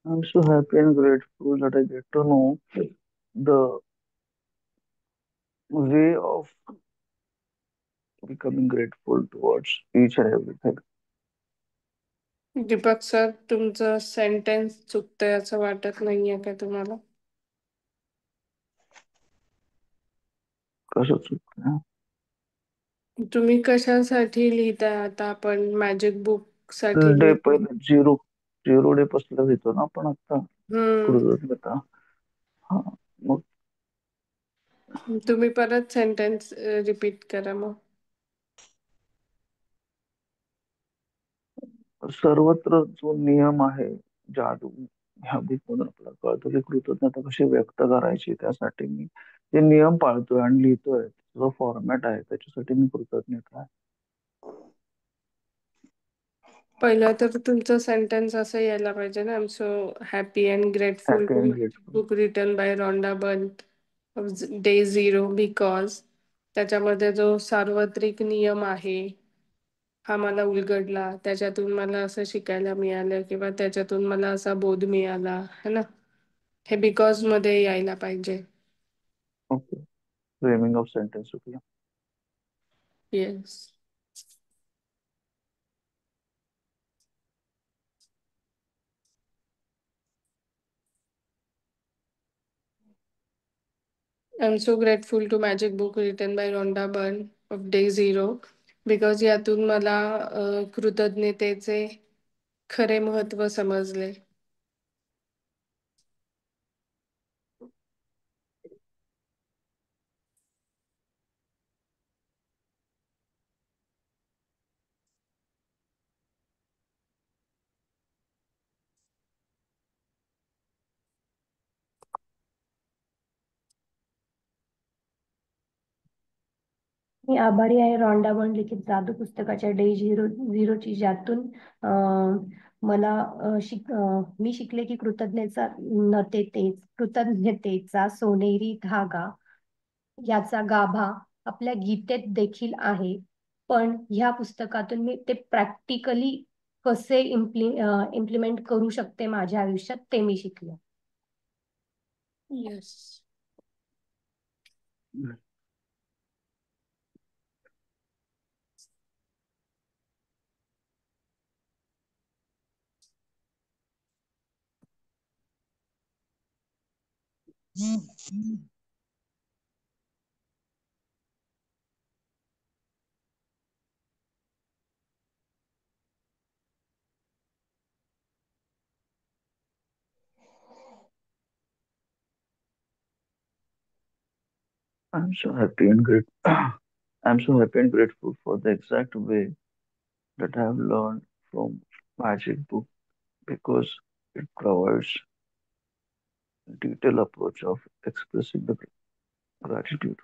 I'm so happy and grateful that I get to know the way of becoming grateful towards each and everything. Deepak sir, तुमचं सेंटेन्स चुकतंय असं वाटत नाहीये का तुम्हाला? कसं चुकतं? तुम्ही कशासाठी लिहिताय आता? आपण मॅजिक बुक साठी डे लिहितो. पहिले झिरो डे पासून घेतो ना आपण आता कृतज्ञता. हा, मग तुम्ही परत सेंटेन्स रिपीट करा मग. सर्वत्र जो नियम आहे जादू ह्या बुकमधून आपल्याला कळतं की कृतज्ञता कशी व्यक्त करायची, त्यासाठी मी जे नियम पाळतोय आणि लिहितोय, जो फॉर्मॅट आहे त्याच्यासाठी मी कृतज्ञता आहे. पहिलं तर तुमचं सेंटेन्स असं यायला पाहिजे ना, I am so happy and grateful happy to and magic grateful. Book written by Rhonda Byrne day 0 because त्याच्यामध्ये जो सार्वत्रिक नियम आहे हा मला उलगडला, त्याच्यातून मला असं शिकायला मिळालं किंवा त्याच्यातून मला असा बोध मिळाला है ना, हे बिकॉज मध्ये यायला पाहिजे. ओके, फ्रेमिंग ऑफ सेंटेन्स चुकलं. Yes. I'm so grateful to Magic Book written by Rhonda Byrne of Day Zero because यातून मला कृतज्ञतेचे खरे महत्व समजले. मी आभारी आहे रॉन्डा बर्न लिखित जादू पुस्तकाच्या डे झिरोची, ज्यातून मला मी शिकले की कृतज्ञतेचा सोनेरी धागा याचा गाभा आपल्या गीतेत देखील आहे, पण ह्या पुस्तकातून मी ते प्रॅक्टिकली कसे इम्प्लिमेंट करू शकते माझ्या आयुष्यात ते मी शिकले. Yes. I'm so happy and great. I'm so happy and grateful for the exact way that I have learned from Magic Book because it provides a detailed approach of expressing the gratitude.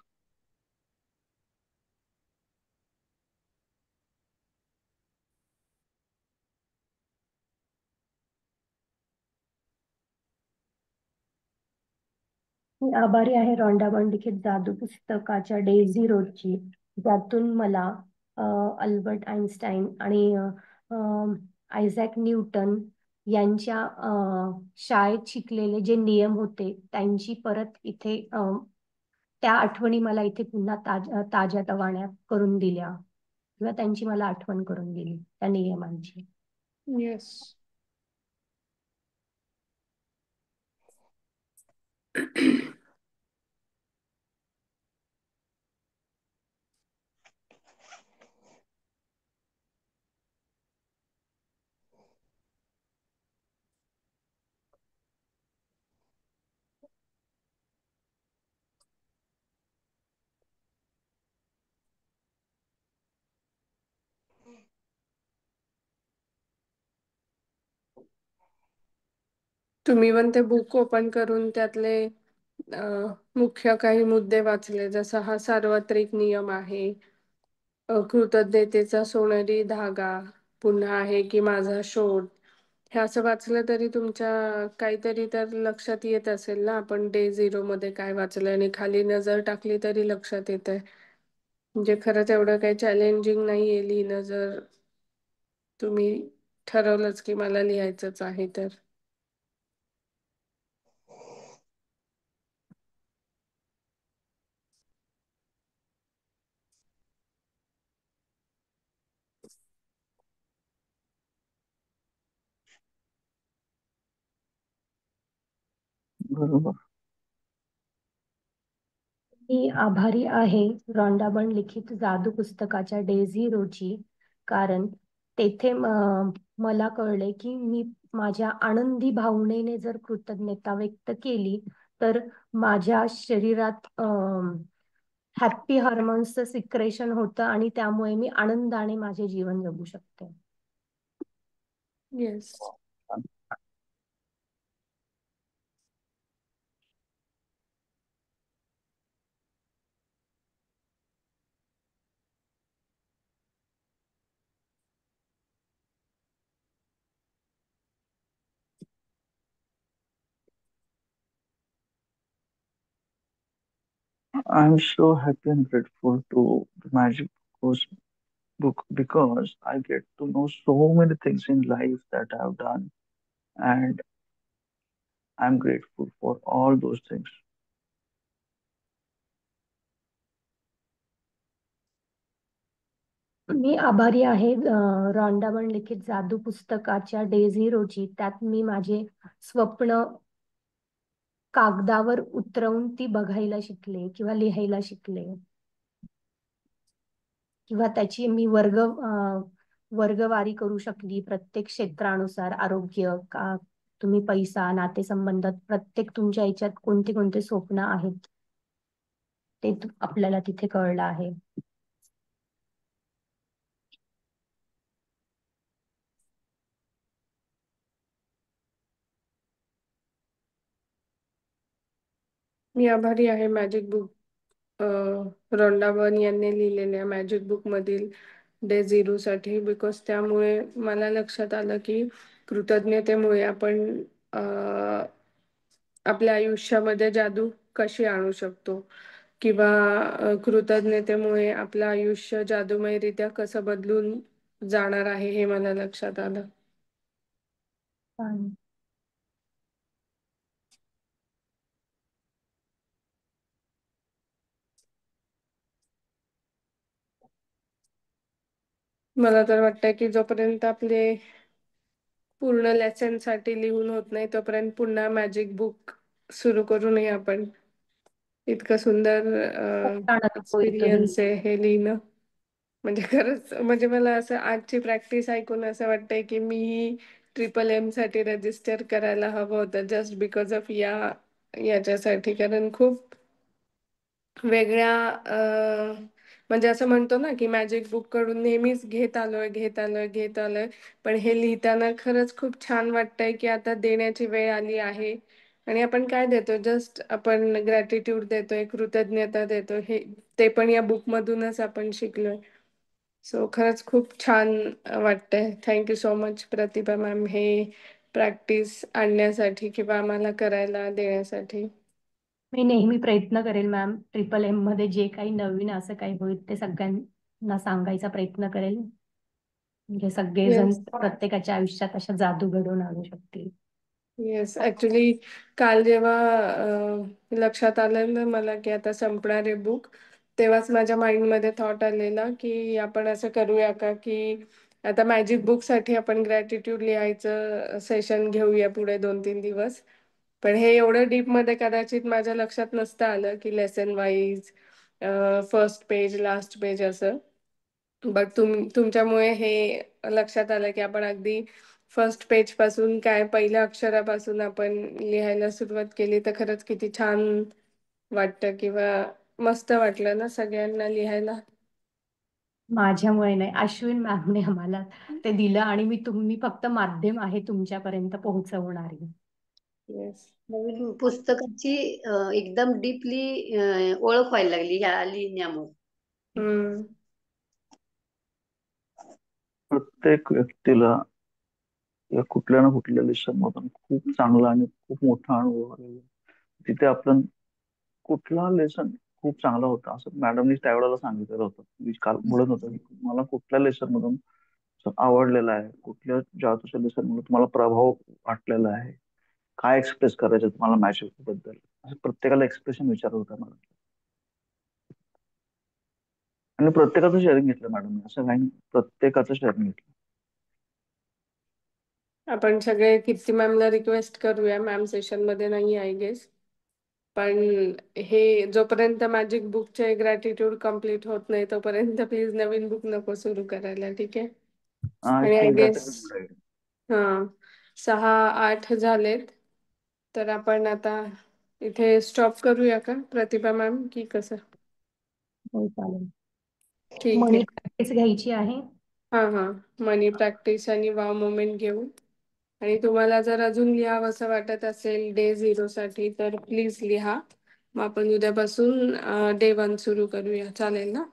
मी आभारी आहे रॉन्डा बर्न लिखित जादू पुस्तकाच्या डे झिरोची, ज्यातून मला अल्बर्ट आइन्स्टाईन आणि आयझॅक न्यूटन यांच्या शाळेत शिकलेले जे नियम होते त्यांची परत इथे त्या आठवणी मला इथे पुन्हा ताज्या तवान्या करून दिल्या किंवा त्यांची मला आठवण करून दिली त्या नियमांची. येस. तुम्ही पण ते बुक ओपन करून त्यातले मुख्य काही मुद्दे वाचले, जसं हा सार्वत्रिक नियम आहे, कृतज्ञतेचा सोनेरी धागा, पुन्हा आहे की माझा शोध. हे असं वाचलं तरी तुमच्या काहीतरी तर लक्षात येत असेल ना. आपण डे 0 मध्ये काय वाचलं आणि खाली नजर टाकली तरी लक्षात येत आहे. म्हणजे खरंच एवढं काही चॅलेंजिंग नाहीये लिहिणं, जर तुम्ही ठरवलंच की मला लिहायचंच आहे तर. बरोबर. मी आभारी आहे रॉन्डाबर्न लिखित जादू पुस्तकाच्या डे झिरोची, कारण तेथे मला कळले की मी माझ्या आनंदी भावनेने जर कृतज्ञता व्यक्त केली तर माझ्या शरीरात हॅप्पी हार्मोन्सचं सिक्रेशन होतं आणि त्यामुळे मी आनंदाने माझे जीवन जगू शकते. Yes. I'm so happy and grateful to the Magic Course book because I get to know so many things in life that I've done, and I'm grateful for all those things. मी आभारी आहे रॉन्डाबर्न लिखित जादू पुस्तकाच्या डे झिरोची. त्यात मी माझे स्वप्न कागदावर उतरवून ती बघायला शिकले किंवा लिहायला शिकले, किंवा त्याची मी वर्गवारी करू शकली प्रत्येक क्षेत्रानुसार. आरोग्य का तुम्ही पैसा, नातेसंबंधात, प्रत्येक तुमच्या याच्यात कोणते कोणते स्वप्न आहेत ते आपल्याला तिथे कळलं आहे. मी आभारी आहे मॅजिक बुक रॉन्डाबर्न यांनी लिहिलेल्या मॅजिक बुक मधील डे 0 साठी, बिकॉज त्यामुळे मला लक्षात आलं की कृतज्ञतेमुळे आपण आपल्या आयुष्यामध्ये जादू कशी आणू शकतो, किंवा कृतज्ञतेमुळे आपलं आयुष्य जादूमयरित्या कसं बदलून जाणार आहे हे मला लक्षात आलं. मला तर वाटतंय की जोपर्यंत आपले पूर्ण लेसन साठी लिहून होत नाही तोपर्यंत पुन्हा मॅजिक बुक सुरू करू नये आपण. इतकं सुंदर खूप छान अनुभव येतो हे. एक्सपिरियन्स आहे हे लिहिणं. म्हणजे खरंच, म्हणजे मला असं आजची प्रॅक्टिस ऐकून असं वाटतंय की मी MMM साठी रजिस्टर करायला हवं होतं, जस्ट बिकॉज ऑफ याच्यासाठी. कारण खूप वेगळ्या म्हणजे असं म्हणतो ना की मॅजिक बुक कडून नेहमीच घेत आलोय, पण हे लिहिताना खरंच खूप छान वाटतंय की आता देण्याची वेळ आली आहे. आणि आपण काय देतो, जस्ट आपण ग्रॅटिट्यूड देतोय, कृतज्ञता देतोय, हे ते पण या बुक मधूनच आपण शिकलोय. सो खरंच खूप छान वाटतंय. थँक्यू सो मच प्रतिभा मॅम, हे प्रॅक्टिस आणण्यासाठी किंवा आम्हाला करायला देण्यासाठी. मी नेहमी प्रयत्न करेल मॅम, MMM मध्ये जे काही नवीन असं काही होईल ते सगळ्यांना सांगायचा प्रयत्न करेल, म्हणजे सगळेजण येस. प्रत्येकाच्या आयुष्यात अशा जादू घडवून आणू शकतील. येस, ऍक्च्युली काल जेव्हा लक्षात आलं ना मला की आता संपणार आहे बुक, तेव्हाच माझ्या माइंडमध्ये थॉट आलेला की आपण असं करूया का की आता मॅजिक बुक साठी आपण ग्रॅटिट्यूड लिहायचं सेशन घेऊया पुढे 2-3 दिवस. पण हे एवढं डीप मध्ये कदाचित माझ्या लक्षात नसतं आलं की lesson wise first page last page असं. बट तुमच्यामुळे हे लक्षात आलं की आपण अगदी फर्स्ट पेज पासून, काय पहिल्या अक्षरापासून आपण लिहायला सुरुवात केली तर खरंच किती छान वाटतं, किंवा मस्त वाटलं ना सगळ्यांना लिहायला. माझ्यामुळे नाही, अश्विन मॅमने आम्हाला ते दिलं आणि मी फक्त माध्यम आहे तुमच्यापर्यंत पोहोचवणारी. येस. नवीन पुस्तकाची एकदम डीपली ओळख व्हायला लागली ह्या लिहिण्यामुळे. हम्म. प्रत्येक व्यक्तीला या कुठल्या ना कुठल्या लेसन मधून खूप चांगला आणि खूप मोठा अनुभव आलेला आहे. तिथे आपण कुठला लेसन खूप चांगला होता असं मॅडमनी त्यावेळेला सांगितलेलं होतं. मी काल बोलत होतो की मला कुठल्या लेसन मधून आवडलेला आहे, कुठल्या जादूच्या लेसन मधून तुम्हाला प्रभाव वाटलेला आहे, काय एक्सप्रेस करायचं तुम्हाला मॅजिक बद्दल, असं प्रत्येकाला एक्सप्रेशन विचारत होता मॅडम. आणि प्रत्येकाचं शेअरिंग घेतलं मॅडम, असं काही नाही, प्रत्येकाचं शेअरिंग घेतलं. आपण सगळे कीर्ती मॅमला रिक्वेस्ट करूया, मॅम सेशन मध्ये नाही आय गेस, पण हे जोपर्यंत मॅजिक बुकचे ग्रॅटिट्यूड कम्प्लीट होत नाही तोपर्यंत प्लीज नवीन बुक नको सुरू करायला, ठीक आहे? आणि I think that guess is good idea. हा 6-8 झालेत, तर आपण आता इथे स्टॉप करूया का प्रतिभा मॅम, की कसं? हो चालेल. ठीक मनी आहे. प्रॅक्टिस घ्यायची आहे. हा मनी प्रॅक्टिस आणि वाव मोमेंट घेऊ. आणि तुम्हाला जर अजून लिहावंसं वाटत असेल डे 0 साठी तर प्लीज लिहा. मग आपण उद्यापासून डे 1 सुरू करूया, चालेल ना?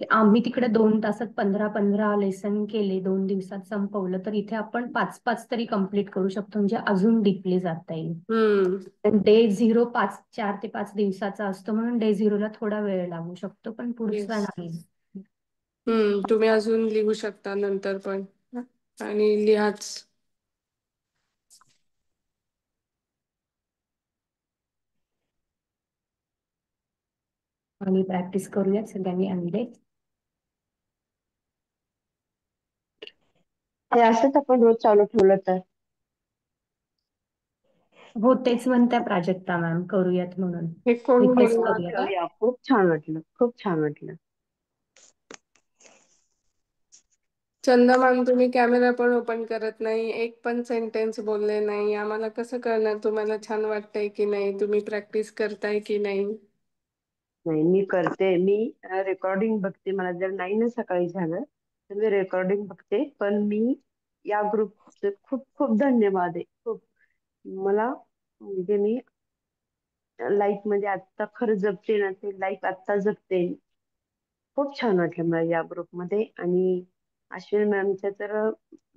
आम्ही तिकडे 2 तासात 15-15 लेसन केले, 2 दिवसात संपवलं, तर इथे आपण 5-5 तरी कंप्लीट करू शकतो, म्हणजे अजून डीपली जाता येईल. डे 0 4 ते 5 दिवसाचा असतो, म्हणून डे 0 ला थोडा वेळ लागू शकतो, पण पुढचा येस. नाही. तुम्ही अजून लिहू शकता नंतर पण, आणि लिहाच. आणि प्रॅक्टिस करूयात सगळ्यांनी आणले. हे असंच आपण रोज चालू ठेवलं तर. हो तेच म्हणत्या प्राजक्ता मॅम, करूयात म्हणून हे कोण रिक्वेस्ट बोलणार? करूया का? ठेवूया. खूप छान वाटलं, खूप छान वाटलं. चंदा मॅम, तुम्ही कॅमेरा पण ओपन करत नाही, एक पण सेंटेन्स बोलले नाही, आम्हाला कसं कळणार तुम्हाला छान वाटतंय की नाही, तुम्ही प्रॅक्टिस करताय की नाही? नाही, मी करते. मी रेकॉर्डिंग बघते. मला जर नाही ना सकाळी झालं तर मी रेकॉर्डिंग बघते. पण मी या ग्रुपचे खूप खूप धन्यवाद आहे. खूप मला म्हणजे मी लाईफ मध्ये आता खरं जगते ना, ते लाईफ आता जगते. खूप छान वाटलं मला या ग्रुपमध्ये. आणि अश्विनी मॅमच्या तर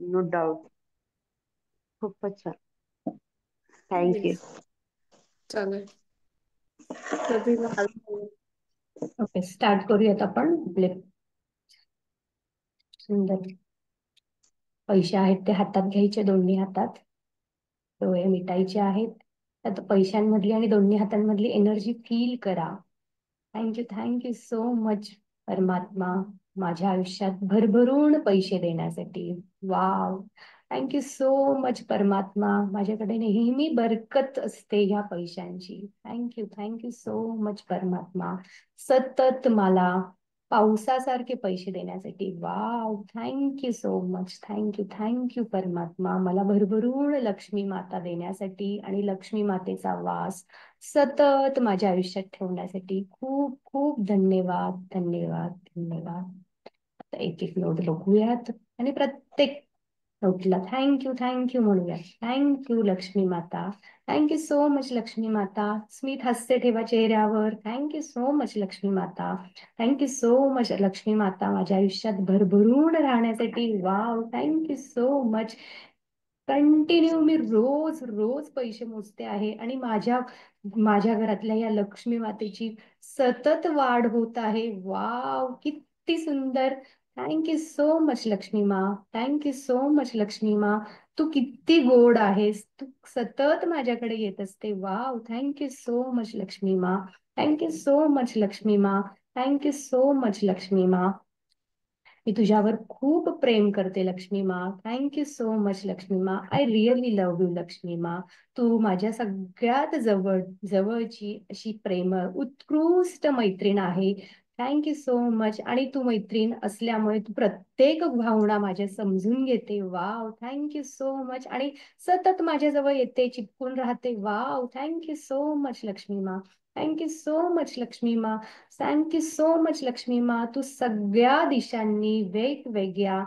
नो डाऊट खूपच छान. थँक्यू. Yes. चालेल. प्रतिभा. ओके, स्टार्ट करूयात आपण. आपले सुंदर पैसे आहेत ते हातात घ्यायचे, दोन्ही हातात डोळे मिटायचे आहेत. आता पैशांमधली आणि दोन्ही हातांमधली एनर्जी फील करा. थँक्यू सो मच परमात्मा, माझ्या आयुष्यात भरभरून पैसे देण्यासाठी. वाव, थँक्यू सो मच परमात्मा, माझ्याकडे नेहमी बरकत असते ह्या पैशांची. थँक्यू सो मच परमात्मा, सतत मला पावसासारखे पैसे देण्यासाठी. Wow, thank you so much. Thank you परमात्मा, मला भरभरून लक्ष्मी माता देण्यासाठी आणि लक्ष्मी मातेचा वास सतत माझ्या आयुष्यात ठेवण्यासाठी. खूप खूप धन्यवाद. आता एक एक नोट बघूयात आणि प्रत्येक नोटला थँक्यू म्हणूयात. थँक्यू लक्ष्मी माता, थँक्यू सो मच लक्ष्मी माता. स्मित हास्य ठेवा चेहऱ्यावर. थँक्यू सो मच लक्ष्मी माता, थँक्यू सो मच लक्ष्मी माता, माझ्या आयुष्यात भरभरून राहण्यासाठी. Wow, thank you so much. Continue मी रोज रोज पैसे मोजते आहे आणि माझ्या माझ्या घरातल्या या लक्ष्मी मातेची सतत वाढ होत आहे. वाव, किती सुंदर. Thank you so much Lakshmi Ma, thank you so much Lakshmi मा, तू किती गोड आहेस, तू सतत माझ्याकडे येत असते. Wow, thank you so much Lakshmi Ma, thank you so much Lakshmi Ma, thank you so much Lakshmi मा. मी तुझ्यावर खूप प्रेम करते Lakshmi Ma. Thank you so much Lakshmi Ma, I really love you Lakshmi मा. तू माझ्या सगळ्यात जवळची अशी प्रेमळ उत्कृष्ट मैत्रीण आहे. Thank you so much. आणि तू मैत्रीण असल्यामुळे तू प्रत्येक भावना माझ्या समजून घेते. Wow, thank you so much. आणि सतत माझ्याजवळ येते, चिपकून राहते. Wow, thank you so much Lakshmi Ma, thank you so much Lakshmi Ma, thank you so much Lakshmi मा. तू सगळ्या दिशांनी वेगवेगळ्या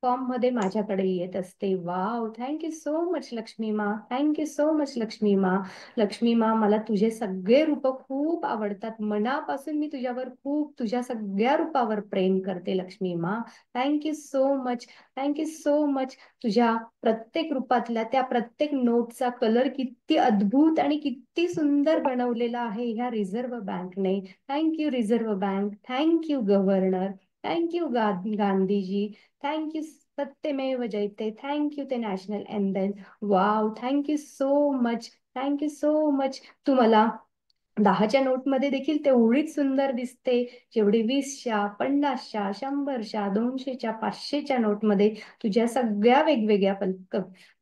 फॉर्म मध्ये माझ्याकडे येत असते. Wow, thank you so much Lakshmi Ma, thank you so much Lakshmi मा. लक्ष्मी मा, मला तुझे सगळे रूप खूप आवडतात. मनापासून मी तुझ्यावर खूप, तुझ्या सगळ्या रूपावर प्रेम करते Lakshmi Ma. Thank you so much, thank you so much. तुझ्या प्रत्येक रूपातल्या त्या प्रत्येक नोटचा कलर किती अद्भुत आणि किती सुंदर बनवलेला आहे ह्या रिझर्व्ह बँकने. Thank you reserve bank, thank you governor, thank you Gandhiji, thank you सत्यमेव जयते, थँक्यू ते national emblem. Wow, thank you so much, thank you so much. तू मला 10च्या नोटमध्ये देखील तेवढीच सुंदर दिसते जेवढी 20च्या, 50च्या, 100च्या, 200च्या, 500च्या नोटमध्ये. तुझ्या सगळ्या वेगवेगळ्या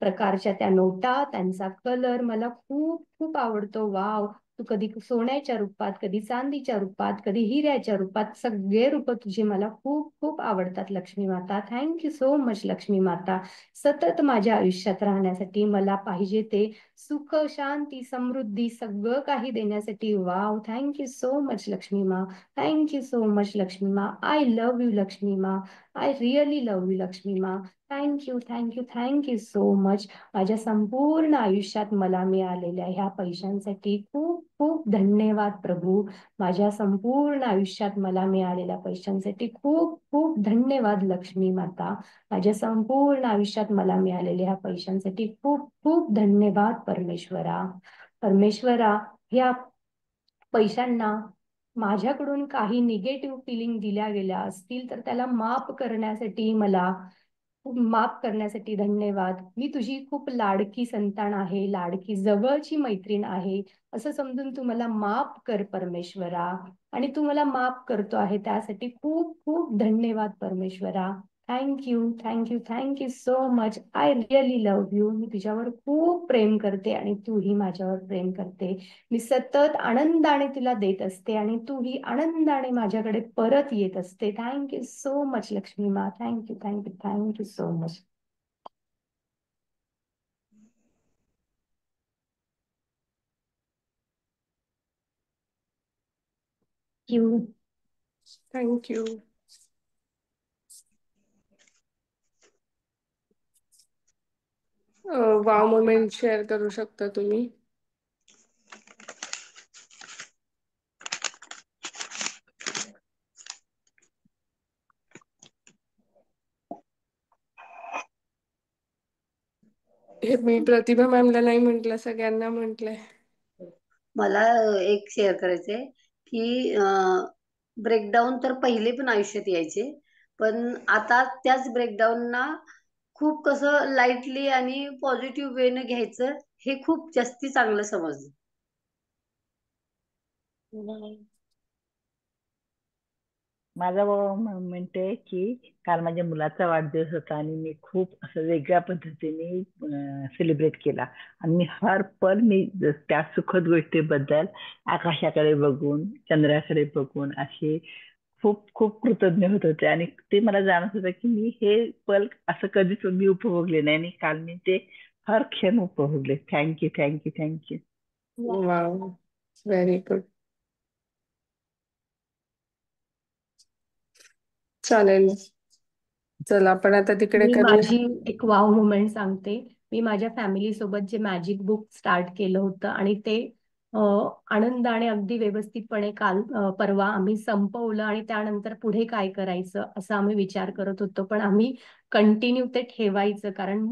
प्रकारच्या त्या नोटा, त्यांचा कलर मला खूप खूप आवडतो. वाव, तू कधी सोन्याच्या रूपात, कधी चांदीच्या रूपात, कधी हिऱ्याच्या रूपात, सगळे रूप तुझे मला खूप खूप आवडतात लक्ष्मी माता. थँक्यू सो मच लक्ष्मी माता. सतत माझ्या आयुष्यात राहण्यासाठी मला पाहिजे ते सुख, शांती, समृद्धी सगळं काही देण्यासाठी. Wow, thank you so much Lakshmi Ma, thank you so much Lakshmi Ma. I love you Lakshmi Ma, I really love you Lakshmi Ma. Thank you, thank you, thank you so much. माझ्या संपूर्ण आयुष्यात मला मिळालेल्या ह्या पैशांसाठी खूप खूप धन्यवाद प्रभू. माझ्या संपूर्ण आयुष्यात मला मिळालेल्या पैशांसाठी खूप खूप धन्यवाद लक्ष्मी माता. माझ्या संपूर्ण आयुष्यात मला मिळालेल्या ह्या पैशांसाठी खूप खूप धन्यवाद परमेश्वरा. परमेश्वरा, ह्या पैशांना माझ्याकडून काही निगेटिव्ह फिलिंग दिल्या गेल्या असतील तर त्याला माफ करण्यासाठी धन्यवाद. मी तुझी खूप लाडकी संतान आहे, लाडकी जवळची मैत्रीण आहे असं समजून तू मला माफ कर परमेश्वरा. आणि तू मला माफ करतो आहे त्यासाठी खूप खूप धन्यवाद परमेश्वरा. Thank you, thank you, thank you so much. I really love you. मी तुझ्यावर खूप प्रेम करते आणि तूही माझ्यावर प्रेम करते. मी सतत आनंदाने तुला देत असते आणि तूही आनंदाने माझ्याकडे परत येत असते. Thank you so much Lakshmi Ma. Thank you, thank you, thank you so much. Thank you. Thank you. Wow moment share करू शकता तुम्ही. हे मी प्रतिभा मॅमला नाही म्हटलं, सगळ्यांना म्हटलंय. मला एक शेअर करायचंय की ब्रेकडाऊन तर पहिले पण आयुष्यात यायचे, पण आता त्याच ब्रेकडाऊनना खूप कसं लाईटली आणि पॉझिटिव्ह वेने घ्यायचं हे खूप जास्ती चांगलं समजलं. माझा मोमेंट आहे की काल माझ्या मुलाचा वाढदिवस होता आणि मी खूप असं वेगळ्या पद्धतीने सेलिब्रेट केला. आणि मी हर पल मी त्या सुखद गोष्टीबद्दल आकाशाकडे बघून, चंद्राकडे बघून अशी खूप खूप कृतज्ञ होत होते. आणि ते मला जाणवत होतं की मी हे पल असं कधीच मी उपभोगले नाही आणि काल मी ते हर क्षण उपभोगले. Thank you, thank you, thank you. Wow, very good. चालेल, चला आपण आता तिकडे मी करूया. माझी एक वाव मुमेंट सांगते. मी माझ्या फॅमिली सोबत जे मॅजिक बुक स्टार्ट केलं होतं आणि ते आनंदाने अगदी व्यवस्थितपणे परवा आम्ही संपवलं आणि त्यानंतर पुढे काय करायचं असं आम्ही विचार करत होतो. पण आम्ही कंटिन्यू ते ठेवायचं, कारण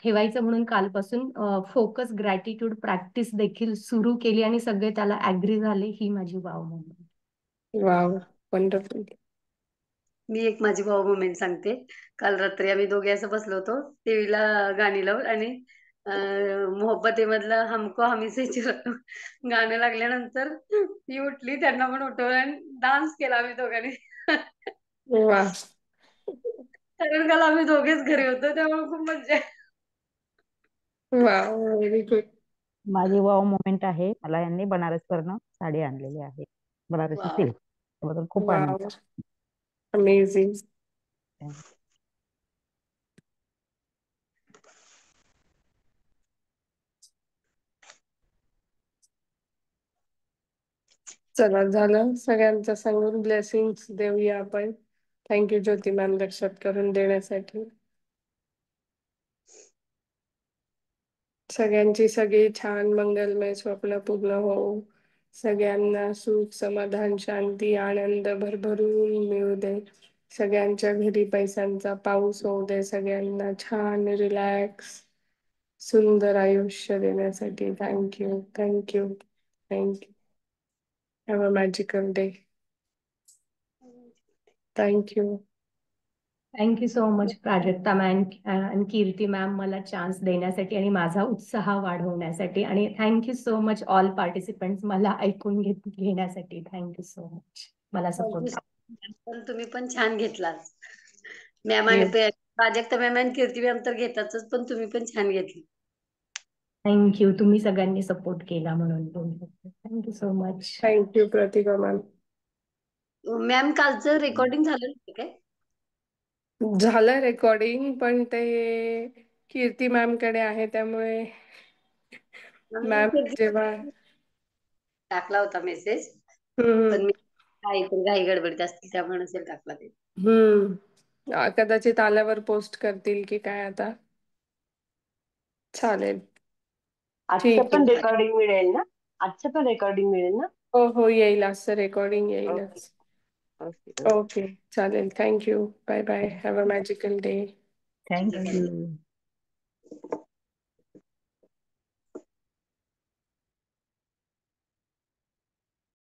ठेवायचं म्हणून कालपासून फोकस ग्रॅटिट्यूड प्रॅक्टिस देखील सुरू केली आणि सगळे त्याला ऍग्री झाले. ही माझी वाव मुमेंट. Wow, wonderful. मी एक माझी भाऊ मोमेंट सांगते. काल रात्री आम्ही दोघे असं बसलो होतो टीव्हीला गाणी लावून आणि मोहब्बते मधलं हमको हमी से चुरा गाणं लागल्यानंतर ती उठली, त्यांना पण उठवलं आणि डान्स केला आम्ही दोघांनी. वा, कारण काल आम्ही दोघेच घरी होतो त्यामुळे खूप मज्जा आहे. Wow, very good. माझी वाव मोमेंट आहे, मला यांनी बनारसवरनं साडी आणलेली आहे, बनारसी वाव. सिल्क. त्याबद्दल खूप आनंद वाव, अमेझिंग. आहे. चला, झालं सगळ्यांचं सांगून ब्लेसिंग्स देऊया आपण. थँक्यू ज्योती मॅम लक्षात करून देण्यासाठी. सगळ्यांची सगळी छान मंगलमय स्वप्न पूर्ण हो. सगळ्यांना सुख समाधान शांती आनंद भरभरून मिळू दे. सगळ्यांच्या घरी पैशांचा पाऊस होऊ दे. सगळ्यांना छान रिलॅक्स सुंदर आयुष्य देण्यासाठी thank you thank you thank you. Have a magical day. Thank you. Thank you so much Prajakta ma'am आणि कीर्ती मॅम मला चान्स देण्यासाठी आणि माझा उत्साह वाढवण्यासाठी. आणि thank you so much all participants मला ऐकून घेण्यासाठी. थँक्यू सो मच मला सपोर्ट. पण तुम्ही पण छान घेतला मॅम आणि प्राजक्ता मॅम आणि कीर्ती मॅम तर घेतातच, पण तुम्ही पण छान घेतली. थँक्यू तुम्ही सगळ्यांनी सपोर्ट केला म्हणून. Thank you so much. थँक्यू प्रतिभा मॅम. मॅम कालचं रेकॉर्डिंग झालं नव्हतं काय? झालं रेकॉर्डिंग, पण ते कीर्ती मॅम कडे आहे त्यामुळे मॅम जेव्हा टाकला होता मेसेज, हम्म पण मी काहीतरी घाई गडबडीत असतील त्यामुळे नसेल टाकला ते. कदाचित आल्यावर पोस्ट करतील की काय आता. चालेल. आजचं ठीक पण आहे. रेकॉर्डिंग मिळेल ना? आजचं पण रेकॉर्डिंग मिळेल ना? हो हो येईल, असं रेकॉर्डिंग ओके येईलच. ओके. ओके चालेल. Thank you. Bye bye. Have a magical day. Thank you.